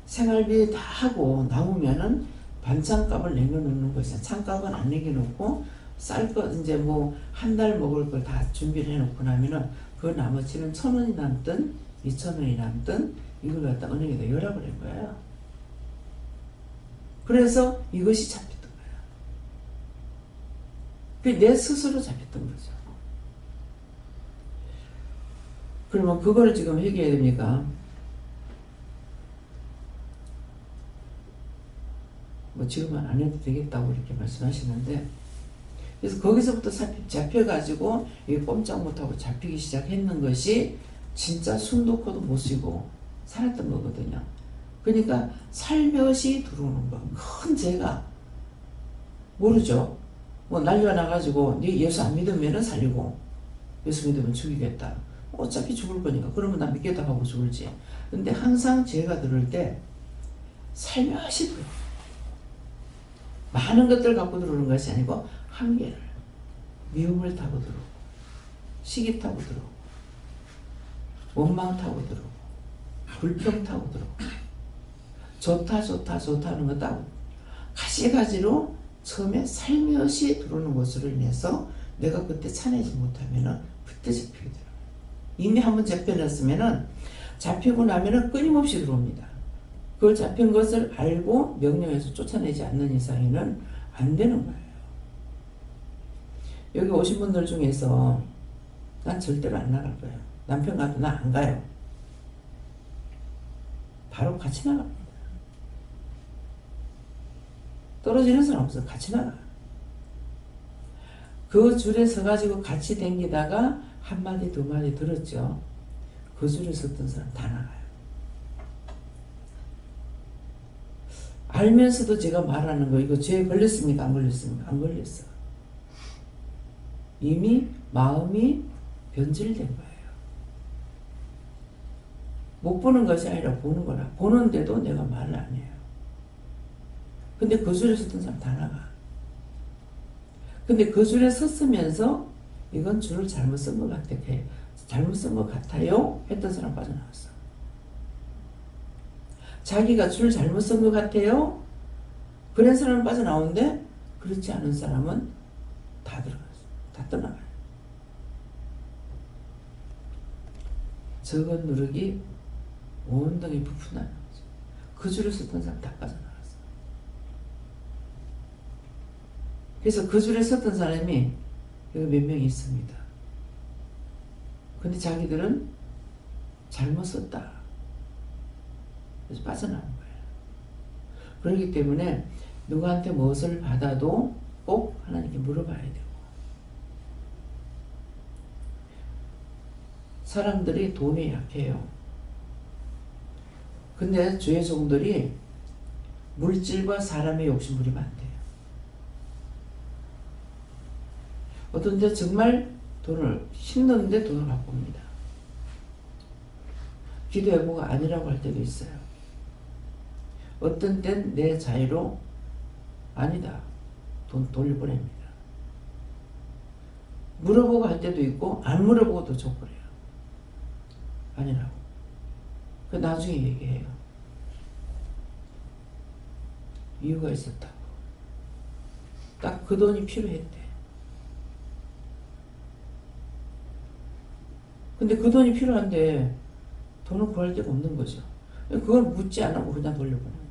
생활비 다 하고 남으면은 반찬값을 남겨놓는 것이야. 찬값은 안 남겨놓고 쌀 거 이제 뭐 한 달 먹을 걸 다 준비를 해놓고 나면은 그 나머지는 1,000원이 남든 2,000원이 남든 이걸 갖다 은행에다 열어버린 거예요. 그래서 이것이 잡혔던 거예요. 그게 내 스스로 잡혔던 거죠. 그러면 그거를 지금 회개해야 됩니까? 뭐 지금은 안 해도 되겠다고 이렇게 말씀하시는데 그래서 거기서부터 잡혀가지고 이게 꼼짝 못하고 잡히기 시작했는 것이 진짜 숨도 코도 못 쉬고 살았던 거거든요. 그러니까 살며시 들어오는 거. 큰 죄가 모르죠. 뭐 난리가 나가지고 네 예수 안 믿으면 살리고 예수 믿으면 죽이겠다. 어차피 죽을 거니까 그러면 나 믿겠다 하고 죽을지. 근데 항상 죄가 들을 때 살며시 들어요. 많은 것들 갖고 들어오는 것이 아니고 한계를 미움을 타고 들어오고 시기 타고 들어오고 원망 타고 들어오고 불평 타고 들어오고 좋다 하는 거 따고 가지가지로 처음에 살며시 들어오는 것으로 인해서 내가 그때 차내지 못하면은 그때 잡히게 돼요. 이미 한번 잡혀놨으면은 잡히고 나면은 끊임없이 들어옵니다. 그걸 잡힌 것을 알고 명령해서 쫓아내지 않는 이상에는 안 되는 거예요. 여기 오신 분들 중에서 난 절대로 안 나갈 거예요. 남편 가도 나 안 가요. 바로 같이 나갑니다. 떨어지는 사람 없어. 같이 나가. 그 줄에 서가지고 같이 댕기다가 한마디 두 마디 들었죠. 그 줄에 섰던 사람 다 나가요. 알면서도 제가 말하는 거 이거 죄에 걸렸습니까? 안 걸렸습니까? 안 걸렸어. 이미 마음이 변질된 거예요. 못 보는 것이 아니라 보는 거라. 보는데도 내가 말을 안 해요. 근데 그 줄에 섰던 사람 다 나가. 근데 그 줄에 섰으면서 이건 줄을 잘못 쓴 것 같아. 잘못 쓴 것 같아요. 했던 사람 빠져나왔어. 자기가 줄 잘못 쓴 것 같아요. 그런 사람은 빠져나오는데 그렇지 않은 사람은 다 들어갔어. 다 떠나가요. 저건 누르기 온동이 부푼하는 거죠. 그 줄을 섰던 사람 다 빠져나갔어. 그래서 그 줄에 섰던 사람이 여기 몇 명이 있습니다. 근데 자기들은 잘못 썼다. 그래서 빠져나온 거예요. 그렇기 때문에 누구한테 무엇을 받아도 꼭 하나님께 물어봐야 되고, 사람들이 돈에 약해요. 근데 죄의 종들이 물질과 사람의 욕심 부리면 안 돼요. 어떤 데 정말 돈을 힘드는데 돈을 갖고 옵니다. 기도 여부가 아니라고 할 때도 있어요. 어떤 땐 내 자유로 아니다. 돈 돌려보냅니다. 물어보고 할 때도 있고 안 물어보고도 줘버려요. 아니라고. 그 나중에 얘기해요. 이유가 있었다고. 딱 그 돈이 필요했대. 근데 그 돈이 필요한데 돈을 구할 데가 없는 거죠. 그걸 묻지 않고 그냥 돌려보내는 거예요.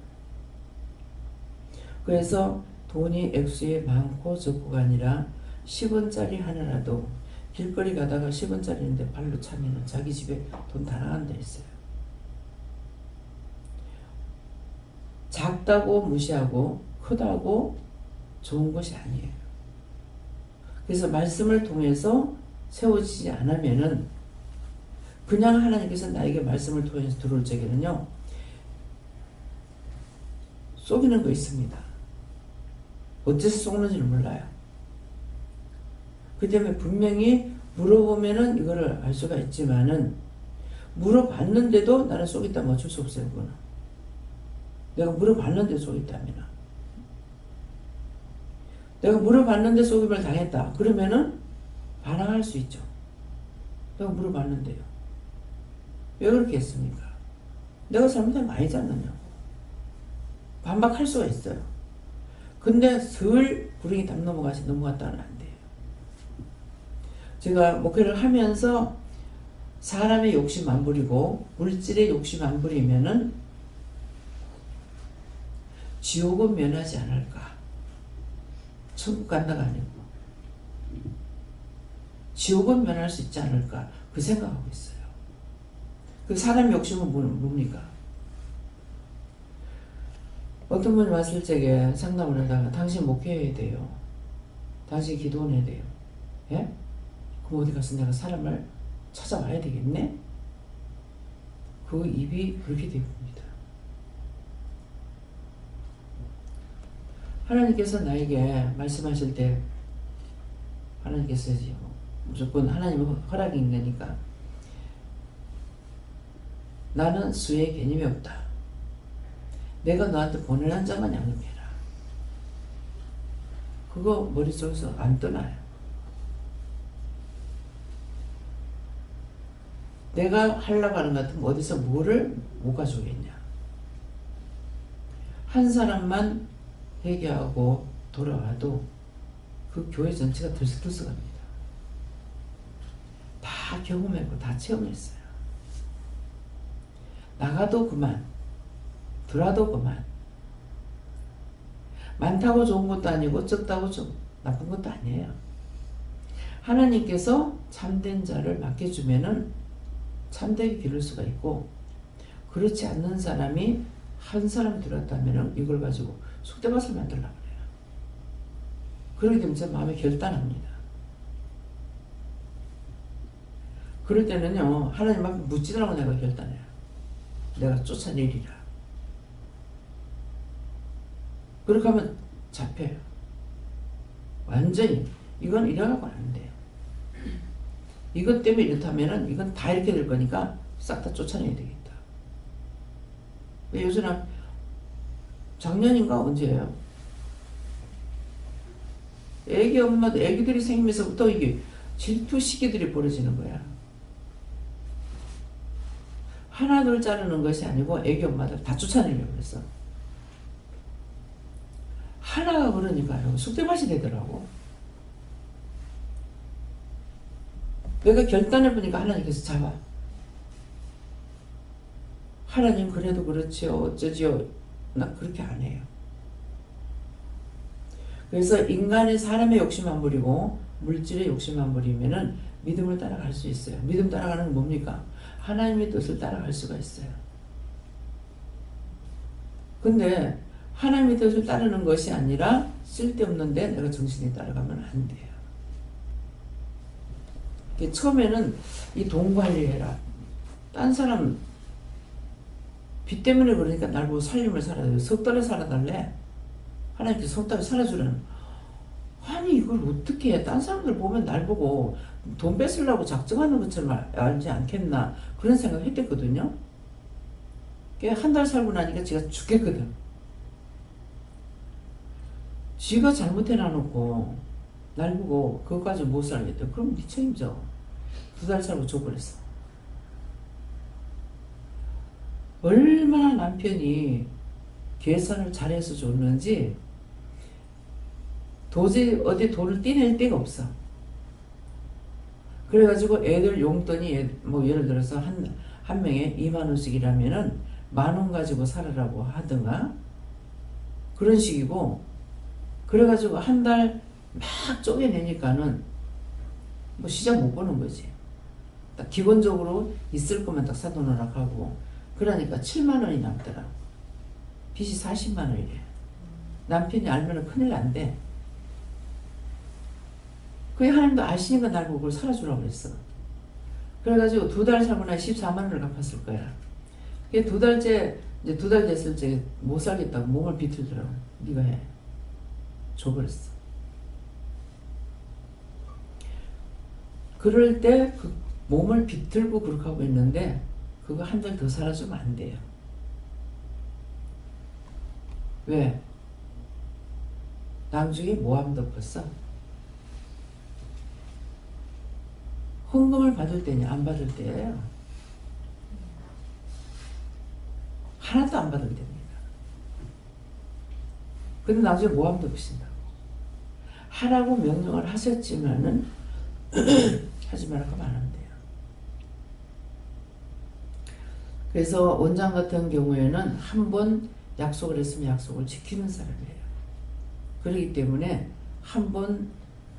그래서 돈이 액수에 많고 적고가 아니라 10원짜리 하나라도 길거리 가다가 10원짜리인데 발로 차면은 자기 집에 돈 다 나간다 했어요. 작다고 무시하고 크다고 좋은 것이 아니에요. 그래서 말씀을 통해서 세워지지 않으면은 그냥 하나님께서 나에게 말씀을 통해서 들어올 적에는요, 속이는 거 있습니다. 어째서 속는지를 몰라요. 그 때문에 분명히 물어보면은 이거를 알 수가 있지만은, 물어봤는데도 나는 속였다면 어쩔 수 없어요, 그거는. 내가 물어봤는데 속였다면. 내가 물어봤는데 속임을 당했다. 그러면은 반항할 수 있죠. 내가 물어봤는데요. 왜 그렇게 했습니까? 내가 잘못한 거 아니잖아요. 반박할 수가 있어요. 근데 설 불행이 담 넘어갔다는 안 돼요. 제가 목회를 하면서 사람의 욕심 안 부리고 물질의 욕심 안 부리면은 지옥은 면하지 않을까. 천국 간다가 아니고 지옥은 면할 수 있지 않을까. 그 생각하고 있어요. 그 사람 욕심은 뭡니까? 어떤 분이 왔을 적에 상담을 하다가 당신 목회해야 돼요. 당신 기도해야 돼요. 예? 그럼 어디 가서 내가 사람을 찾아와야 되겠네? 그 입이 그렇게 됩니다. 하나님께서 나에게 말씀하실 때 하나님께서 무조건 하나님의 허락이 있으니까 나는 수의 개념이 없다. 내가 너한테 보내는 자만 양육해라. 그거 머릿속에서 안 떠나요. 내가 하려고 하는 것 같으면 어디서 뭐 가져오겠냐. 한 사람만 회개하고 돌아와도 그 교회 전체가 들썩들썩합니다. 다 경험했고 다 체험했어요. 나가도 그만, 들어도 그만. 많다고 좋은 것도 아니고 적다고 좀 나쁜 것도 아니에요. 하나님께서 참된 자를 맡겨주면은 참되게 기를 수가 있고, 그렇지 않는 사람이 한 사람 들었다면은 이걸 가지고 속대밭을 만들려고 그래요. 그러게 되면 제 마음에 결단합니다. 그럴 때는요, 하나님 앞에 묻지도 않고 내가 결단해요. 내가 쫓아내리라. 그렇게 하면 잡혀요. 완전히. 이건 이래갖고는 안 돼요. 이것 때문에 이렇다면은 이건 다 이렇게 될 거니까 싹 다 쫓아내야 되겠다. 요즘 작년인가 언제예요? 애기 엄마도 애기들이 생기면서부터 이게 질투 시기들이 벌어지는 거야. 하나 둘 자르는 것이 아니고 애기 엄마들 다 쫓아내려고 그랬어. 하나가 그러니까요. 쑥대밭이 되더라고. 내가 결단해보니까 하나님께서 잡아. 하나님 그래도 그렇지요. 어쩌지요. 나 그렇게 안 해요. 그래서 인간의 사람의 욕심만 부리고 물질의 욕심만 부리면은 믿음을 따라갈 수 있어요. 믿음 따라가는 건 뭡니까? 하나님의 뜻을 따라갈 수가 있어요. 근데 하나님의 뜻을 따르는 것이 아니라 쓸데없는데 내가 정신이 따라가면 안 돼요. 처음에는 이 돈 관리해라. 딴 사람 빚 때문에 그러니까 날 보고 살림을 살아달래. 석 달에 살아달래. 하나님께서 석 달에 살아주라는. 아니 이걸 어떻게 해. 딴 사람들 보면 날 보고 돈 뺏으려고 작정하는 것처럼 알지 않겠나. 그런 생각을 했댔거든요. 한 달 살고 나니까 제가 죽겠거든. 지가 잘못해놔놓고 날 보고 그것까지 못 살겠다. 그럼 네 책임져. 2달 살고 줘버렸어. 얼마나 남편이 계산을 잘해서 줬는지 도저히 어디 돈을 떼낼 데가 없어. 그래가지고 애들 용돈이 뭐 예를 들어서 한 명에 2만 원씩이라면은 10,000원 가지고 살으라고 하든가 그런 식이고, 그래가지고 한 달 막 쪼개내니까는 뭐 시작 못 보는 거지. 딱 기본적으로 있을 것만 딱 사놓으라고 하고, 그러니까 7만 원이 남더라. 빚이 40만 원이래. 남편이 알면은 큰일 난대. 그게 하나님도 아시니까 날 보고 그걸 살아주라고 그랬어. 그래가지고 2달 살고 나 14만 원을 갚았을 거야. 그게 2달째, 이제 2달 됐을 때 못 살겠다고 몸을 비틀더라고. 네가 해. 줘버렸어. 그럴 때 그 몸을 비틀고 그렇게 하고 있는데 그거 한 달 더 살아주면 안 돼요. 왜? 나중에 모함 덮었어. 헌금을 받을 때냐 안 받을 때예요. 하나도 안 받을 때입니다. 근데 나중에 모함 덮으신다고. 하라고 명령을 하셨지만은 하지 말라고 하면 안 돼요. 그래서 원장 같은 경우에는 한 번 약속을 했으면 약속을 지키는 사람이에요. 그렇기 때문에 한 번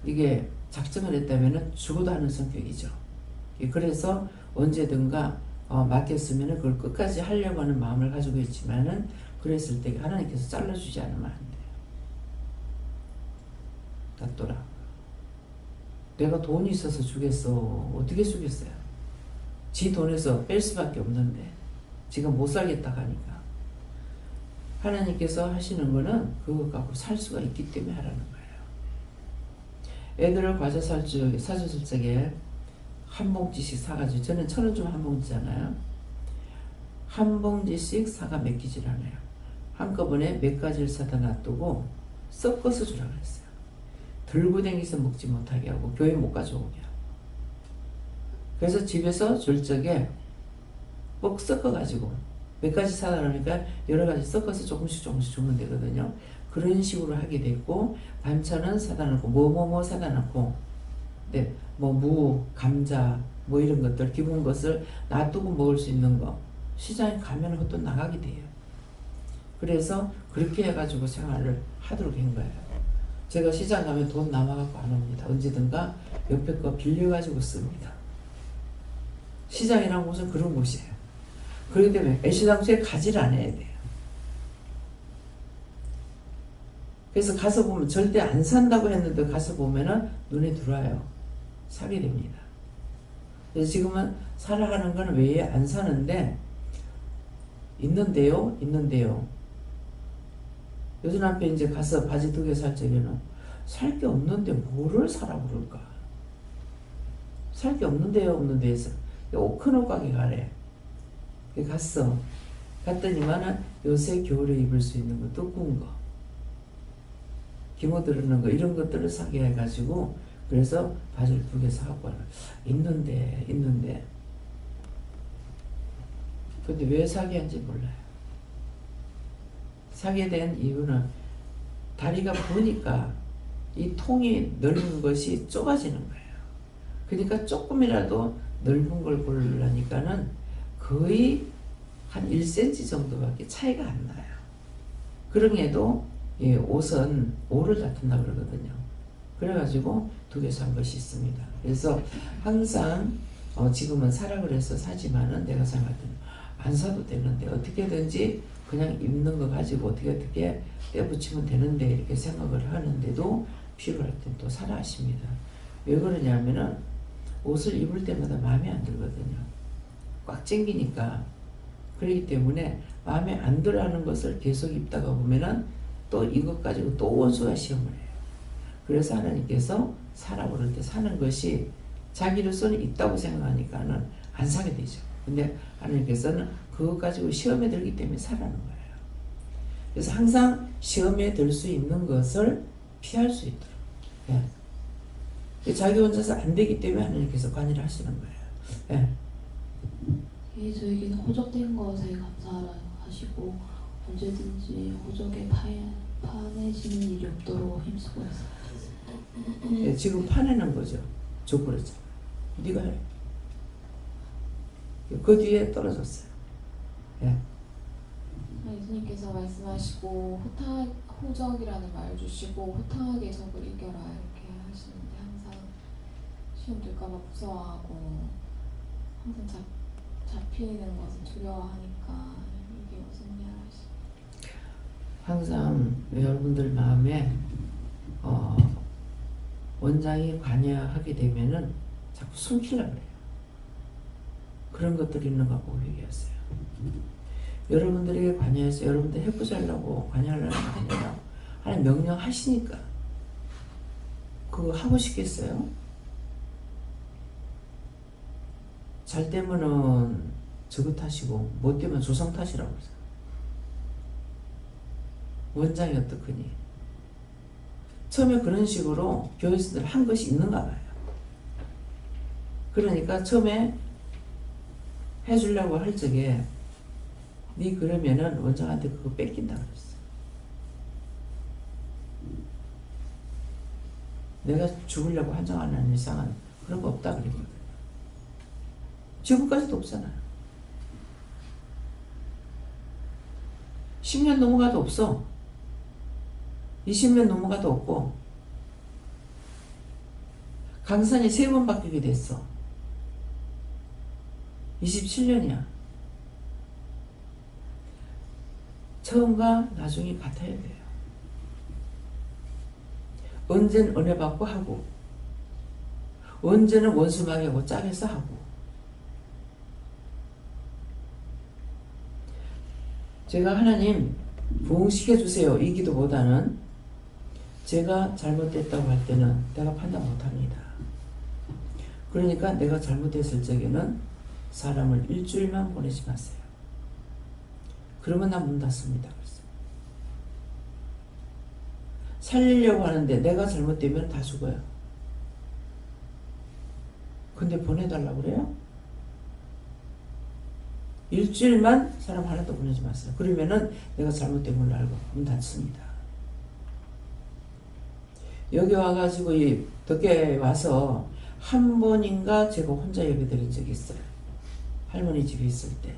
이게 작정을 했다면 죽어도 하는 성격이죠. 그래서 언제든가 맡겼으면 그걸 끝까지 하려고 하는 마음을 가지고 있지만은 그랬을 때 하나님께서 잘라주지 않으면 안 돼요. 놔둬라. 내가 돈이 있어서 주겠어. 어떻게 주겠어요? 지 돈에서 뺄 수밖에 없는데 지가 못 살겠다 하니까. 하나님께서 하시는 거는 그거 갖고 살 수가 있기 때문에 하라는 거예요. 애들을 과자 사줬을 적에 한 봉지씩 사가지고, 저는 1,000원 주면 한 봉지잖아요. 한 봉지씩 사가 먹기질 않아요. 한꺼번에 몇 가지를 사다 놔두고 섞어서 주라고 했어요. 들고 다니면서 먹지 못하게 하고 교회 못 가져오게 하고. 그래서 집에서 줄 적에 꼭 섞어가지고 몇 가지 사다 놓으니까 여러 가지 섞어서 조금씩 주면 되거든요. 그런 식으로 하게 됐고, 반찬은 사다 놓고 뭐 사다 놓고, 네, 뭐 무, 감자 뭐 이런 것들 기본 것을 놔두고 먹을 수 있는 거 시장에 가면 그것도 나가게 돼요. 그래서 그렇게 해가지고 생활을 하도록 한 거예요. 제가 시장 가면 돈 남아갖고 안 옵니다. 언제든가 옆에 거 빌려가지고 씁니다. 시장이란 곳은 그런 곳이에요. 그렇기 때문에 애시당초에 가지를 않아야 돼요. 그래서 가서 보면 절대 안 산다고 했는데 가서 보면은 눈에 들어와요. 사게 됩니다. 그래서 지금은 사라 하는 건 왜 안 사는데, 있는데요. 요즘 남편 이제 가서 바지 2개 살 적에는 살 게 없는데 뭐를 사라고 그럴까? 살 게 없는데요 해서 큰 옷 가게 가래. 갔어. 갔더니만은 요새 겨울에 입을 수 있는 거, 두꺼운 거, 기모 들어있는 거, 이런 것들을 사게 해가지고, 그래서 바지를 2개 사갖고 와요. 있는데. 근데 왜 사게 한지 몰라요. 사게 된 이유는 다리가 부으니까 이 통이 넓은 것이 좁아지는 거예요. 그러니까 조금이라도 넓은 걸 고르려니까는 거의 한 1cm 정도밖에 차이가 안 나요. 그럼에도 옷은 오를 다툰다 그러거든요. 그래가지고 2개 산 것이 있습니다. 그래서 항상 지금은 사라 그래서 사지만은 내가 생각할 때는 안 사도 되는데, 어떻게든지 그냥 입는 거 가지고 어떻게 떼붙이면 되는데 이렇게 생각을 하는데도 필요할 땐 또 사라 하십니다. 왜 그러냐면은 옷을 입을 때마다 마음에 안 들거든요. 꽉 챙기니까. 그렇기 때문에 마음에 안 들어 하는 것을 계속 입다가 보면은 또 이것 가지고 또 원수가 시험을 해요. 그래서 하나님께서 사라 그럴 때 사는 것이 자기로서는 있다고 생각하니까는 안 사게 되죠. 근데 하나님께서는 그것 가지고 시험에 들기 때문에 사라는 거예요. 그래서 항상 시험에 들 수 있는 것을 피할 수 있도록. 예. 자기 혼자서 안 되기 때문에 하나님께서 관여를 하시는 거예요. 예. 저에게는 호적된 것에 감사하시고 언제든지 호적에 파내지는 일이 없도록 힘쓰고 있어요. 예, 지금 파내는 거죠. 줘버렸잖아. 네가 해. 그 뒤에 떨어졌어요. 예. 예수님께서 말씀하시고 호적이라는 말 주시고 호탕하게 적을 이겨라 이렇게 하시는데, 항상 시험 들까봐 무서워하고 항상 잡히는 것을 두려워하니까 이게 무슨 일 하시? 항상 여러분들 마음에 원장이 관여하게 되면은 자꾸 숨기려고 그래요. 그런 것들이 있는가 보고 얘기했어요. 여러분들에게 관여해서 여러분들 해보자려고 관여하려는 게 아니라 하나님 명령하시니까 그거 하고 싶겠어요? 잘 되면은 저거 탓이고 못 되면 조상 탓이라고 그러죠. 원장이 어떡하니? 처음에 그런 식으로 교회에서들 한 것이 있는가 봐요. 그러니까 처음에 해주려고 할 적에 네 그러면은 원장한테 그거 뺏긴다 그랬어. 내가 죽으려고 한정하는 이상은 그런 거 없다 그랬거든. 지금까지도 없잖아요. 10년 넘어가도 없어. 20년 넘어가도 없고. 강산이 3번 바뀌게 됐어. 27년이야. 처음과 나중이 같아야 돼요. 언제는 은혜 받고 하고, 언제는 원수 막이하고 짝에서 하고. 제가 하나님 부흥시켜 주세요 이 기도보다는 제가 잘못됐다고 할 때는 내가 판단 못합니다. 그러니까 내가 잘못했을 적에는 사람을 일주일만 보내지 마세요. 그러면 나 문 닫습니다. 그래서 살리려고 하는데 내가 잘못되면 다 죽어요. 근데 보내달라고 그래요? 일주일만 사람 하나도 보내지 마세요. 그러면은 내가 잘못된 걸로 알고 문 닫습니다. 여기 와가지고 이 덕계 와서 한 번인가 제가 혼자 예배 드린 적이 있어요. 할머니 집에 있을 때.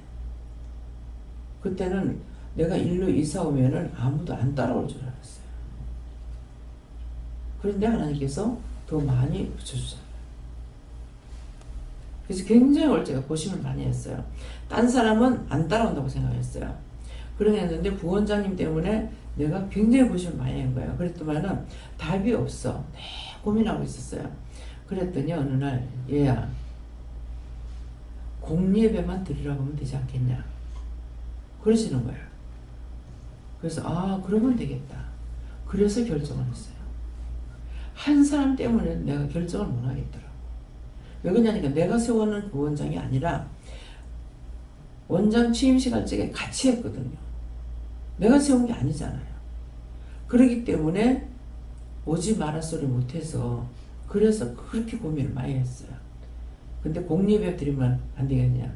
그때는 내가 일로 이사 오면은 아무도 안 따라올 줄 알았어요. 그런데 하나님께서 더 많이 붙여주잖아요. 그래서 굉장히 올제가 고심을 많이 했어요. 딴 사람은 안 따라온다고 생각했어요. 그러겠는데 부원장님 때문에 내가 굉장히 고심을 많이 한 거예요. 그랬더만은 답이 없어. 네, 고민하고 있었어요. 그랬더니 어느 날 얘야 공예배만 드리라고 하면 되지 않겠냐 그러시는 거예요. 그래서 아 그러면 되겠다. 그래서 결정을 했어요. 한 사람 때문에 내가 결정을 못 하겠더라고. 왜 그러냐니까 내가 세우는 그 원장이 아니라 원장 취임식 할 적에 같이 했거든요. 내가 세운 게 아니잖아요. 그렇기 때문에 오지 마라 소리 못해서 그래서 그렇게 고민을 많이 했어요. 근데 공예배 드리면 안 되겠냐.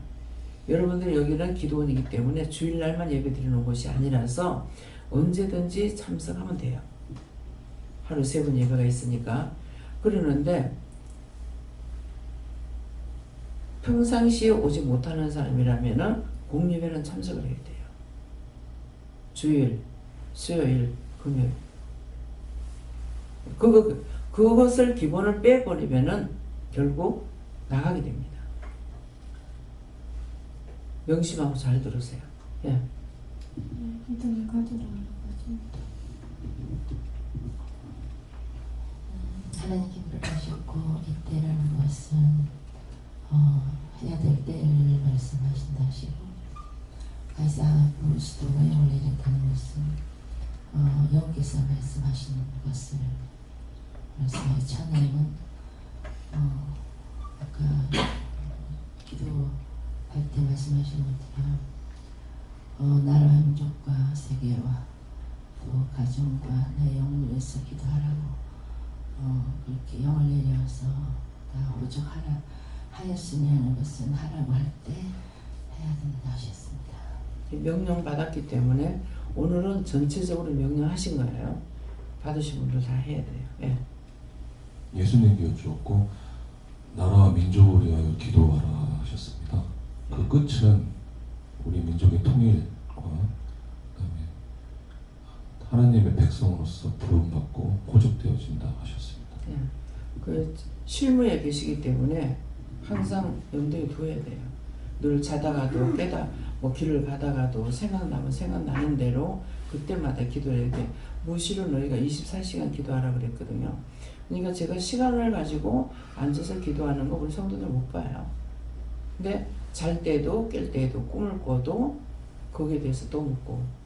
여러분들 여기는 기도원이기 때문에 주일날만 예배 드리는 곳이 아니라서 언제든지 참석하면 돼요. 하루 3번 예배가 있으니까. 그러는데 평상시에 오지 못하는 사람이라면은 공예배는 참석을 해야 돼요. 주일, 수요일, 금요일. 그것을 기본을 빼버리면은 결국 나가게 됩니다. 명심하고 잘 들으세요. 예. 믿음을 가지라는 것입니다. 하나님께 부르셨고 이때라는 것은 해야 될 때를 말씀하신다 하시고 가이사 수도가 영을 내렸다는 것은 여기서 말씀하시는 것을 말씀하시 하나님은 아까 기도할 때 말씀하신 것처럼 나라 민족과 세계와 또 가정과 내 영을 위해서 기도하라고 그렇게 영을 내려서 다 호적하라 하였으니 하는 것은 하라고 할 때 해야 된다 하셨습니다. 명령 받았기 때문에 오늘은 전체적으로 명령하신 거예요. 받으신 분들 다 해야 돼요. 예. 예수님께 여쭈었고 나라와 민족을 위하여 기도하라 하셨습니다. 그 끝은 우리 민족의 통일과 그다음에 하나님의 백성으로서 부름받고 호적되어진다 하셨습니다. 예. 그 실무에 계시기 때문에 항상 염두에 두어야 돼요. 늘 자다가도 깨다 뭐 길을 가다가도 생각나면 생각나는 대로 그때마다 기도해야 돼. 무시로 너희가 24시간 기도하라 그랬거든요. 그러니까 제가 시간을 가지고 앉아서 기도하는 거 우리 성도들 못 봐요. 근데 잘 때도 깰 때도 꿈을 꿔도 거기에 대해서 또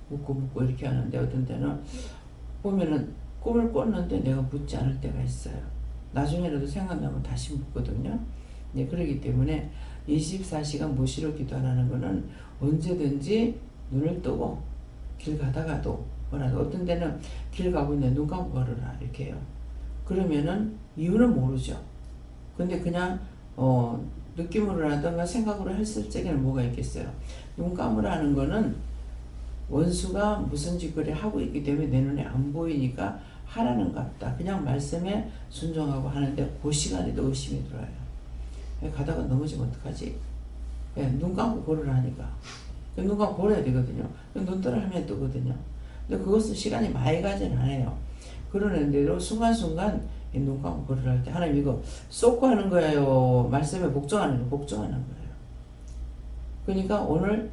묻고 이렇게 하는데 어떤 때는 보면은 꿈을 꿨는데 내가 묻지 않을 때가 있어요. 나중에라도 생각나면 다시 묻거든요. 네, 그렇기 때문에 24시간 무시로 기도하라는 거는 언제든지 눈을 뜨고 길 가다가도 뭐라도 어떤 데는 길 가고 있는데 눈 감고 걸어라 이렇게 해요. 그러면은 이유는 모르죠. 근데 그냥 느낌으로라든가 생각으로 했을 적에는 뭐가 있겠어요. 눈 감으라는 거는 원수가 무슨 짓거리를 하고 있기 때문에 내 눈에 안 보이니까 하라는 것 같다. 그냥 말씀에 순종하고 하는데 그 시간에도 의심이 들어요. 가다가 넘어지면 어떡하지? 눈 감고 걸으라니까. 눈 감고 걸어야 되거든요. 눈 떠라 하면 뜨거든요. 근데 그것은 시간이 많이 가지는 않아요. 그러는데도 순간순간 눈 감고 걸으라 할 때 하나님 이거 쏟고 하는 거예요? 말씀에 복종하는 거예요. 그러니까 오늘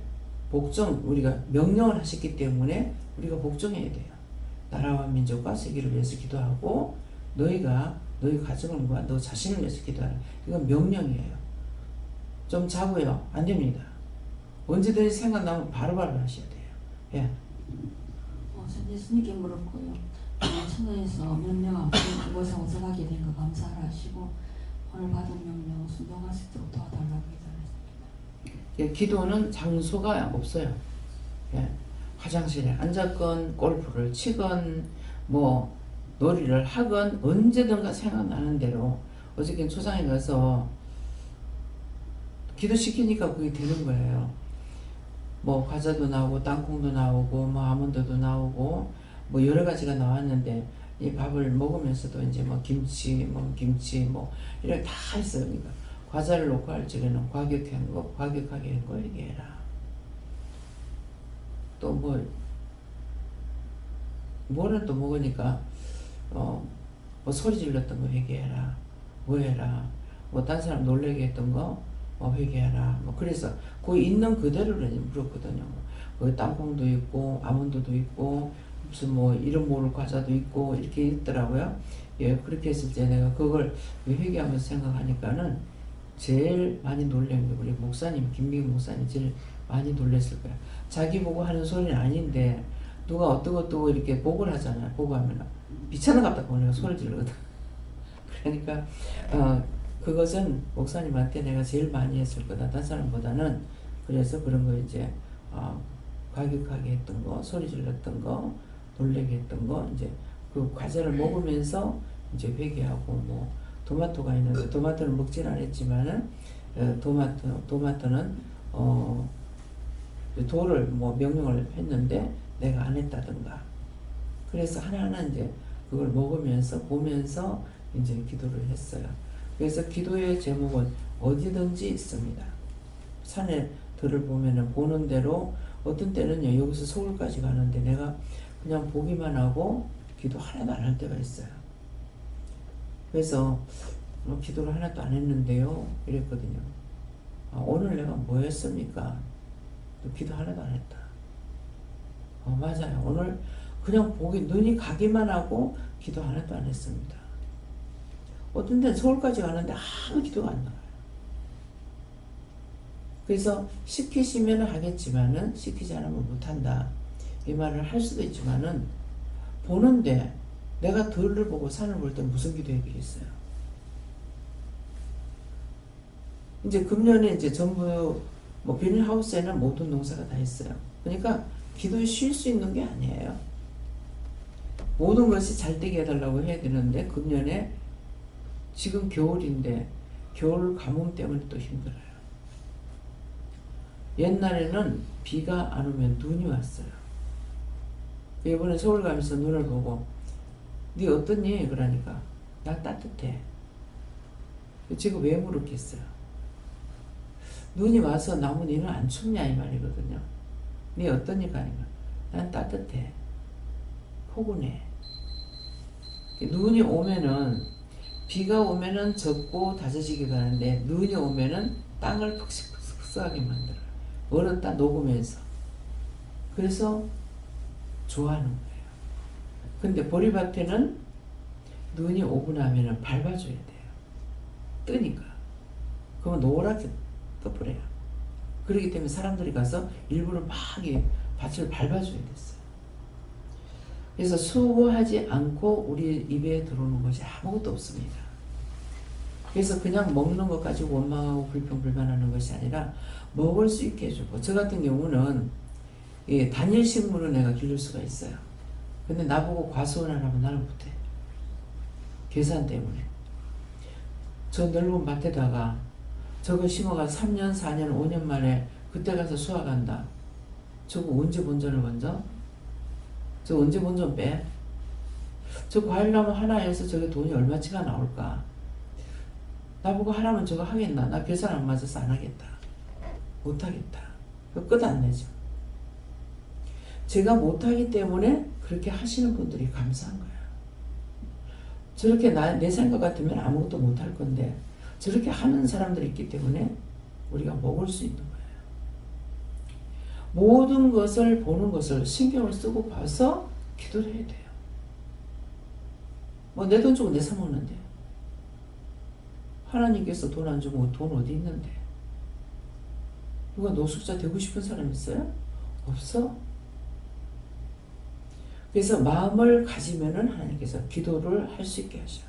복종, 우리가 명령을 하셨기 때문에 우리가 복종해야 돼요. 나라와 민족과 세계를 위해서 기도하고 너희가 너희 가정과 너 자신을 위해서 기도하라. 이건 명령이에요. 좀 자고요. 안 됩니다. 언제든지 생각나면 바로바로 하셔야 돼요. 예. 전 예수님께 물었고요. 천당에서 명령 앞에 그것에 온전하게 된 거 감사를 하시고 오늘 받은 명령 순종할 수 있도록 도와달라고 기도했습니다. 예, 기도는 장소가 없어요. 예. 화장실에 앉았건 골프를 치건 뭐 놀이를 하건 언제든가 생각나는 대로 어저께 초장에 가서 기도시키니까 그게 되는 거예요. 뭐 과자도 나오고 땅콩도 나오고 뭐 아몬드도 나오고 뭐 여러 가지가 나왔는데 이 밥을 먹으면서도 이제 뭐 김치 뭐 이렇게 다 있어요. 그러니까 과자를 놓고 할 적에는 과격하게 한 거 얘기해라. 또 뭐는 또 먹으니까 뭐 소리 질렀던 거 회개해라. 뭐 해라. 뭐 딴 사람 놀래게 했던 거 회개해라. 뭐 그래서 그 있는 그대로를 물었거든요. 그 땅콩도 있고 아몬드도 있고 무슨 뭐 이름 모를 과자도 있고 이렇게 있더라고요. 예, 그렇게 했을 때 내가 그걸 회개하면서 생각하니까는 제일 많이 놀란 게 우리 목사님, 김민기 목사님 제일 많이 놀랬을 거야. 자기 보고 하는 소리는 아닌데 누가 어떠고 이렇게 보고를 하잖아요. 보고 하면 미쳤나 같다 고 내가 소리 지르거든. 그러니까 그것은 목사님한테 내가 제일 많이 했을 거다. 다른 사람보다는. 그래서 그런 거 이제 과격하게 했던 거, 소리 질렀던 거, 놀래게 했던 거, 이제 그 과자를 먹으면서 이제 회개하고 뭐 토마토가 있는데 토마토는 먹진 않았지만은 토마토는 도를 뭐 명령을 했는데 내가 안 했다든가. 그래서 하나하나 이제 그걸 먹으면서 보면서 이제 기도를 했어요. 그래서 기도의 제목은 어디든지 있습니다. 산에 들을 보면은 보는 대로 어떤 때는요 여기서 서울까지 가는데 내가 그냥 보기만 하고 기도 하나도 안 할 때가 있어요. 그래서 기도를 하나도 안 했는데요 이랬거든요. 오늘 내가 뭐 했습니까? 기도 하나도 안 했다. 맞아요. 오늘 그냥 눈이 가기만 하고 기도 하나도 안 했습니다. 어떤 데는 서울까지 가는데 아무 기도가 안 나와요. 그래서 시키시면 하겠지만은 시키지 않으면 못한다. 이 말을 할 수도 있지만은 보는데 내가 들을 보고 산을 볼 때 무슨 기도했겠어요? 이제 금년에 이제 전부 뭐 비닐하우스에는 모든 농사가 다 있어요. 그러니까 기도에 쉴 수 있는 게 아니에요. 모든 것이 잘 되게 해달라고 해야 되는데 금년에 지금 겨울인데 겨울 가뭄 때문에 또 힘들어요. 옛날에는 비가 안 오면 눈이 왔어요. 이번에 서울 가면서 눈을 보고 네 어떠니? 그러니까 나 따뜻해. 지금 왜 물었겠어요? 눈이 와서 나무 니는 안 춥냐 이 말이거든요. 네 어떠니까 하니까 난 따뜻해. 포근해. 눈이 오면은 비가 오면은 젖고 다져지기도 하는데 눈이 오면은 땅을 푹푹하게 만들어요. 얼었다 녹으면서. 그래서 좋아하는 거예요. 근데 보리밭에는 눈이 오고 나면은 밟아줘야 돼요. 뜨니까. 그러면 노랗게 떠버려요. 그렇기 때문에 사람들이 가서 일부러 막 이 밭을 밟아줘야 됐어요. 그래서 수고하지 않고 우리 입에 들어오는 것이 아무것도 없습니다. 그래서 그냥 먹는 것 가지고 원망하고 불평불만하는 것이 아니라 먹을 수 있게 해주고, 저 같은 경우는 단일 식물을 내가 기를 수가 있어요. 근데 나보고 과수원하라면 나는 못해. 계산 때문에. 저 넓은 밭에다가 저거 심어가 3년, 4년, 5년 만에 그때 가서 수확한다. 저거 언제 본전을 먼저? 저 언제 본전 빼? 저 과일나무 하나에서 저게 돈이 얼마치가 나올까? 나보고 하라면 저거 하겠나? 나 계산 안 맞아서 안 하겠다. 못하겠다. 끝 안 내죠. 제가 못하기 때문에 그렇게 하시는 분들이 감사한 거야. 저렇게 내 생각 같으면 아무것도 못할 건데 저렇게 하는 사람들이 있기 때문에 우리가 먹을 수 있는 거예요. 모든 것을 보는 것을 신경을 쓰고 봐서 기도를 해야 돼요. 뭐 내 돈 주고 내 사 먹는데 하나님께서 돈 안 주면 돈 어디 있는데? 누가 노숙자 되고 싶은 사람 있어요? 없어. 그래서 마음을 가지면은 하나님께서 기도를 할 수 있게 하셔.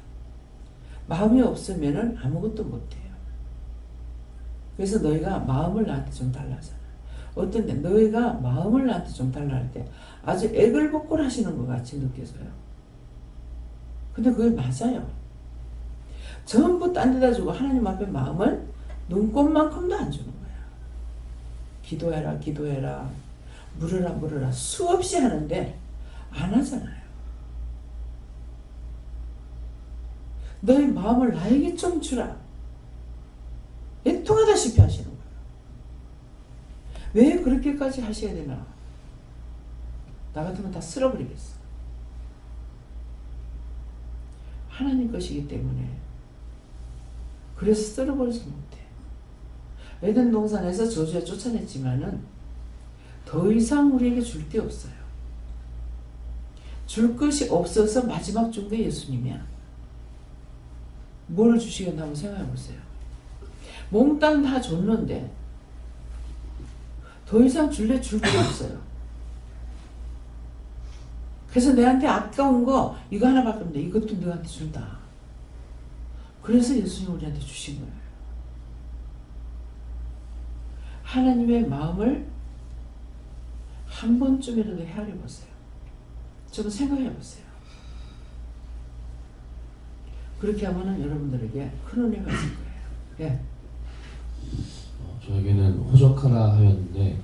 마음이 없으면은 아무것도 못해요. 그래서 너희가 마음을 나한테 좀 달라잖아. 어떤 때 너희가 마음을 나한테 좀 달라 할 때 아주 애걸복걸 하시는 것 같이 느껴져요. 근데 그게 맞아요. 전부 딴 데다 주고 하나님 앞에 마음을 눈곱만큼도 안 주는 거야. 기도해라, 기도해라, 물으라, 물으라 수없이 하는데 안 하잖아요. 너희 마음을 나에게 좀 주라. 애통하다시피 하시는 거예요. 왜 그렇게까지 하셔야 되나? 나 같으면 다 쓸어버리겠어. 하나님 것이기 때문에. 그래서 쓸어버리지 못해. 에덴 동산에서 저주에 쫓아냈지만은 더 이상 우리에게 줄 게 없어요. 줄 것이 없어서 마지막 준 게 예수님이야. 뭘 주시겠다고 생각해 보세요. 몽땅 다 줬는데 더 이상 줄 게 없어요. 그래서 내한테 아까운 거 이거 하나밖에 없는데 이것도 너한테 준다. 그래서 예수님 우리한테 주신 거예요. 하나님의 마음을 한 번쯤이라도 헤아려 보세요. 좀 생각해 보세요. 그렇게 하면은 여러분들에게 큰 은혜가 있을 거예요. 예. 저에게는 호적하라 하였는데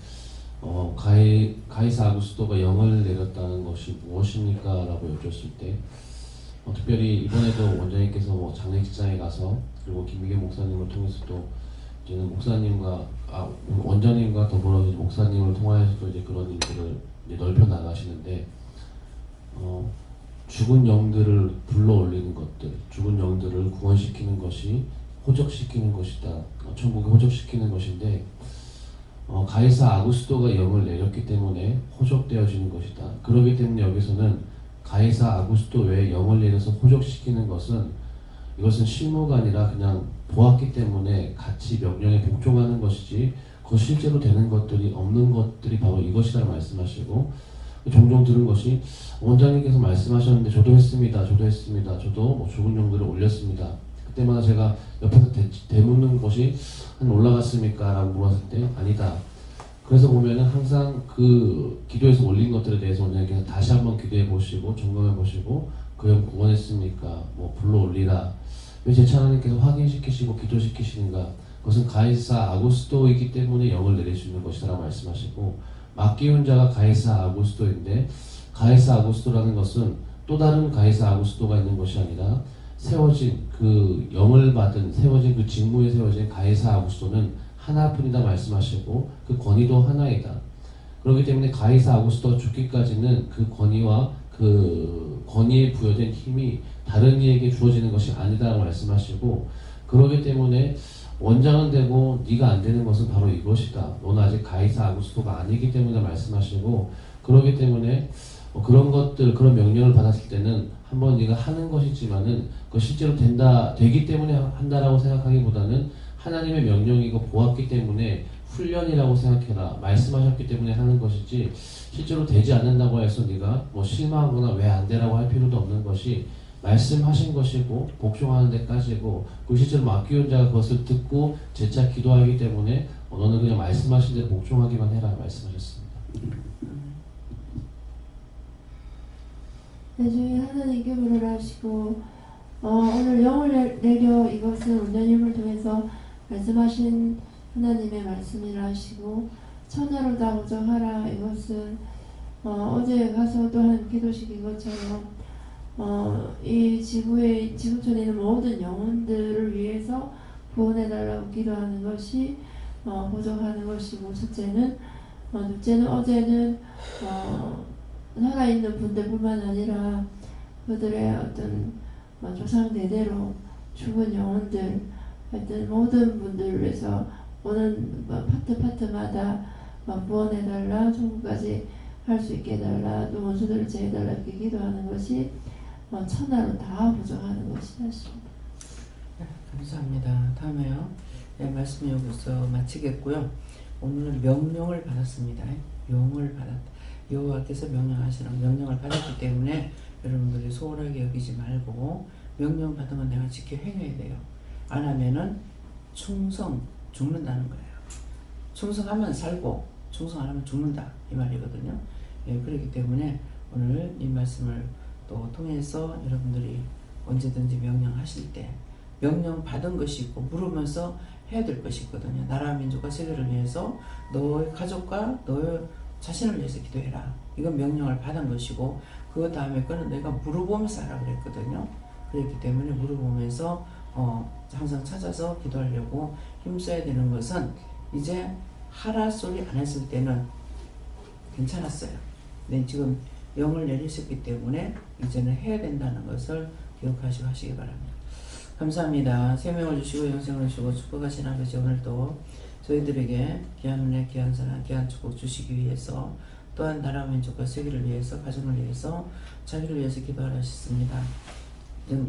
가이사 아구스토가 영을 내렸다는 것이 무엇입니까? 라고 여쭈었을 때 특별히 이번에도 원장님께서 장례식장에 가서 그리고 김미경 목사님을 통해서 또 이제는 목사님과 원장님과 더불어 이제 목사님을 통하여서도 이제 그런 일들을 이제 넓혀 나가시는데 죽은 영들을 불러 올리는 것들, 죽은 영들을 구원시키는 것이 호적시키는 것이다. 천국에 호적시키는 것인데 가이사 아구스토가 영을 내렸기 때문에 호적되어지는 것이다. 그렇기 때문에 여기서는 가이사 아구스토 외에 영을 내려서 호적시키는 것은 이것은 실무가 아니라 그냥 보았기 때문에 같이 명령에 복종하는 것이지 그 실제로 되는 것들이 없는 것들이 바로 이것이다 말씀하시고 종종 들은 것이 원장님께서 말씀하셨는데 저도 했습니다. 저도 죽은 영들을 올렸습니다. 그때마다 제가 옆에서 되묻는 것이 한 올라갔습니까? 라고 물었을 때 아니다. 그래서 보면은 항상 그 기도에서 올린 것들에 대해서 원장님께서 다시 한번 기도해 보시고 점검해 보시고 그 영 구원했습니까? 불러 올리라. 왜 제 하나님께서 확인시키시고 기도시키시는가? 그것은 가이사 아구스토이기 때문에 영을 내릴 수 있는 것이다 라고 말씀하시고 맡기운 자가 가이사 아구스토인데 가이사 아구스토라는 것은 또 다른 가이사 아구스토가 있는 것이 아니라 세워진 그 영을 받은 세워진 그 직무에 세워진 가이사 아구스토는 하나뿐이다 말씀하시고 그 권위도 하나이다. 그렇기 때문에 가이사 아구스토가 죽기까지는 그 권위와 그 권위에 부여된 힘이 다른 이에게 주어지는 것이 아니다라고 말씀하시고 그렇기 때문에 원장은 되고 네가 안 되는 것은 바로 이것이다. 너는 아직 가이사 아구스토가 아니기 때문에 말씀하시고 그렇기 때문에 그런 것들 그런 명령을 받았을 때는 한번 네가 하는 것이지만은 그 실제로 되기 때문에 한다라고 생각하기보다는 하나님의 명령이고 보았기 때문에 훈련이라고 생각해라. 말씀하셨기 때문에 하는 것이지 실제로 되지 않는다고 해서 네가 실망하거나 왜 안 되라고 할 필요도 없는 것이 말씀하신 것이고 복종하는 데까지고 그 실제로 맡기운 자가 그것을 듣고 재차 기도하기 때문에 너는 그냥 말씀하신 대로 복종하기만 해라 말씀하셨습니다. 나중에 하나님께 물어라시고 오늘 영을 내려 이것은 원장님을 통해서 말씀하신 하나님의 말씀이라 하시고 천하로 다 오정하라 이것은 어제 가서 또한 기도시킨 것처럼 이 지구촌에 있는 모든 영혼들을 위해서 구원해달라고 기도하는 것이 보정하는 것이고 둘째는 어제는 살아있는 분들뿐만 아니라 그들의 어떤 조상 대대로 죽은 영혼들 하여튼 모든 분들을 위해서 오는 파트마다 구원해달라 천국까지 할 수 있게 해달라 또 원수들을 제해달라 이렇게 기도하는 것이 천하로 다 보정하는 것이다. 감사합니다. 다음에요. 네, 말씀 여기서 마치겠고요. 오늘 명령을 받았습니다. 명을 받았다. 여호와께서 명령을 받았기 때문에 여러분들이 소홀하게 여기지 말고 명령 받으면 내가 지켜 행해야 돼요. 안 하면은 죽는다는 거예요. 충성하면 살고 충성 안 하면 죽는다 이 말이거든요. 예, 그렇기 때문에 오늘 이 말씀을 또 통해서 여러분들이 언제든지 명령하실 때 명령 받은 것이 있고 물으면서 해야 될 것이 있거든요. 나라와 민족과 세계를 위해서 너의 가족과 너의 자신을 위해서 기도해라. 이건 명령을 받은 것이고 그 다음에 거는 내가 물어보면서 하라 그랬거든요. 그렇기 때문에 물어보면서 항상 찾아서 기도하려고 힘써야 되는 것은 이제 하라 소리 안 했을 때는 괜찮았어요. 근데 지금 영을 내리셨기 때문에 이제는 해야 된다는 것을 기억하시고 하시기 바랍니다. 감사합니다. 생명을 주시고 영생을 주시고 축복하신 아버지, 오늘도 저희들에게 귀한 은혜, 귀한 사랑, 귀한 축복 주시기 위해서 또한 나라 민족과 세계를 위해서, 가정을 위해서, 자기를 위해서 기도하셨습니다.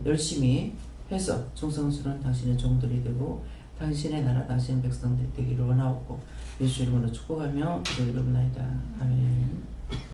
열심히 해서 충성스러운 당신의 종들이 되고 당신의 나라, 당신의 백성들이 되기를 원하옵고 예수 이름으로 축복하며 기도 이름나이다. 아멘.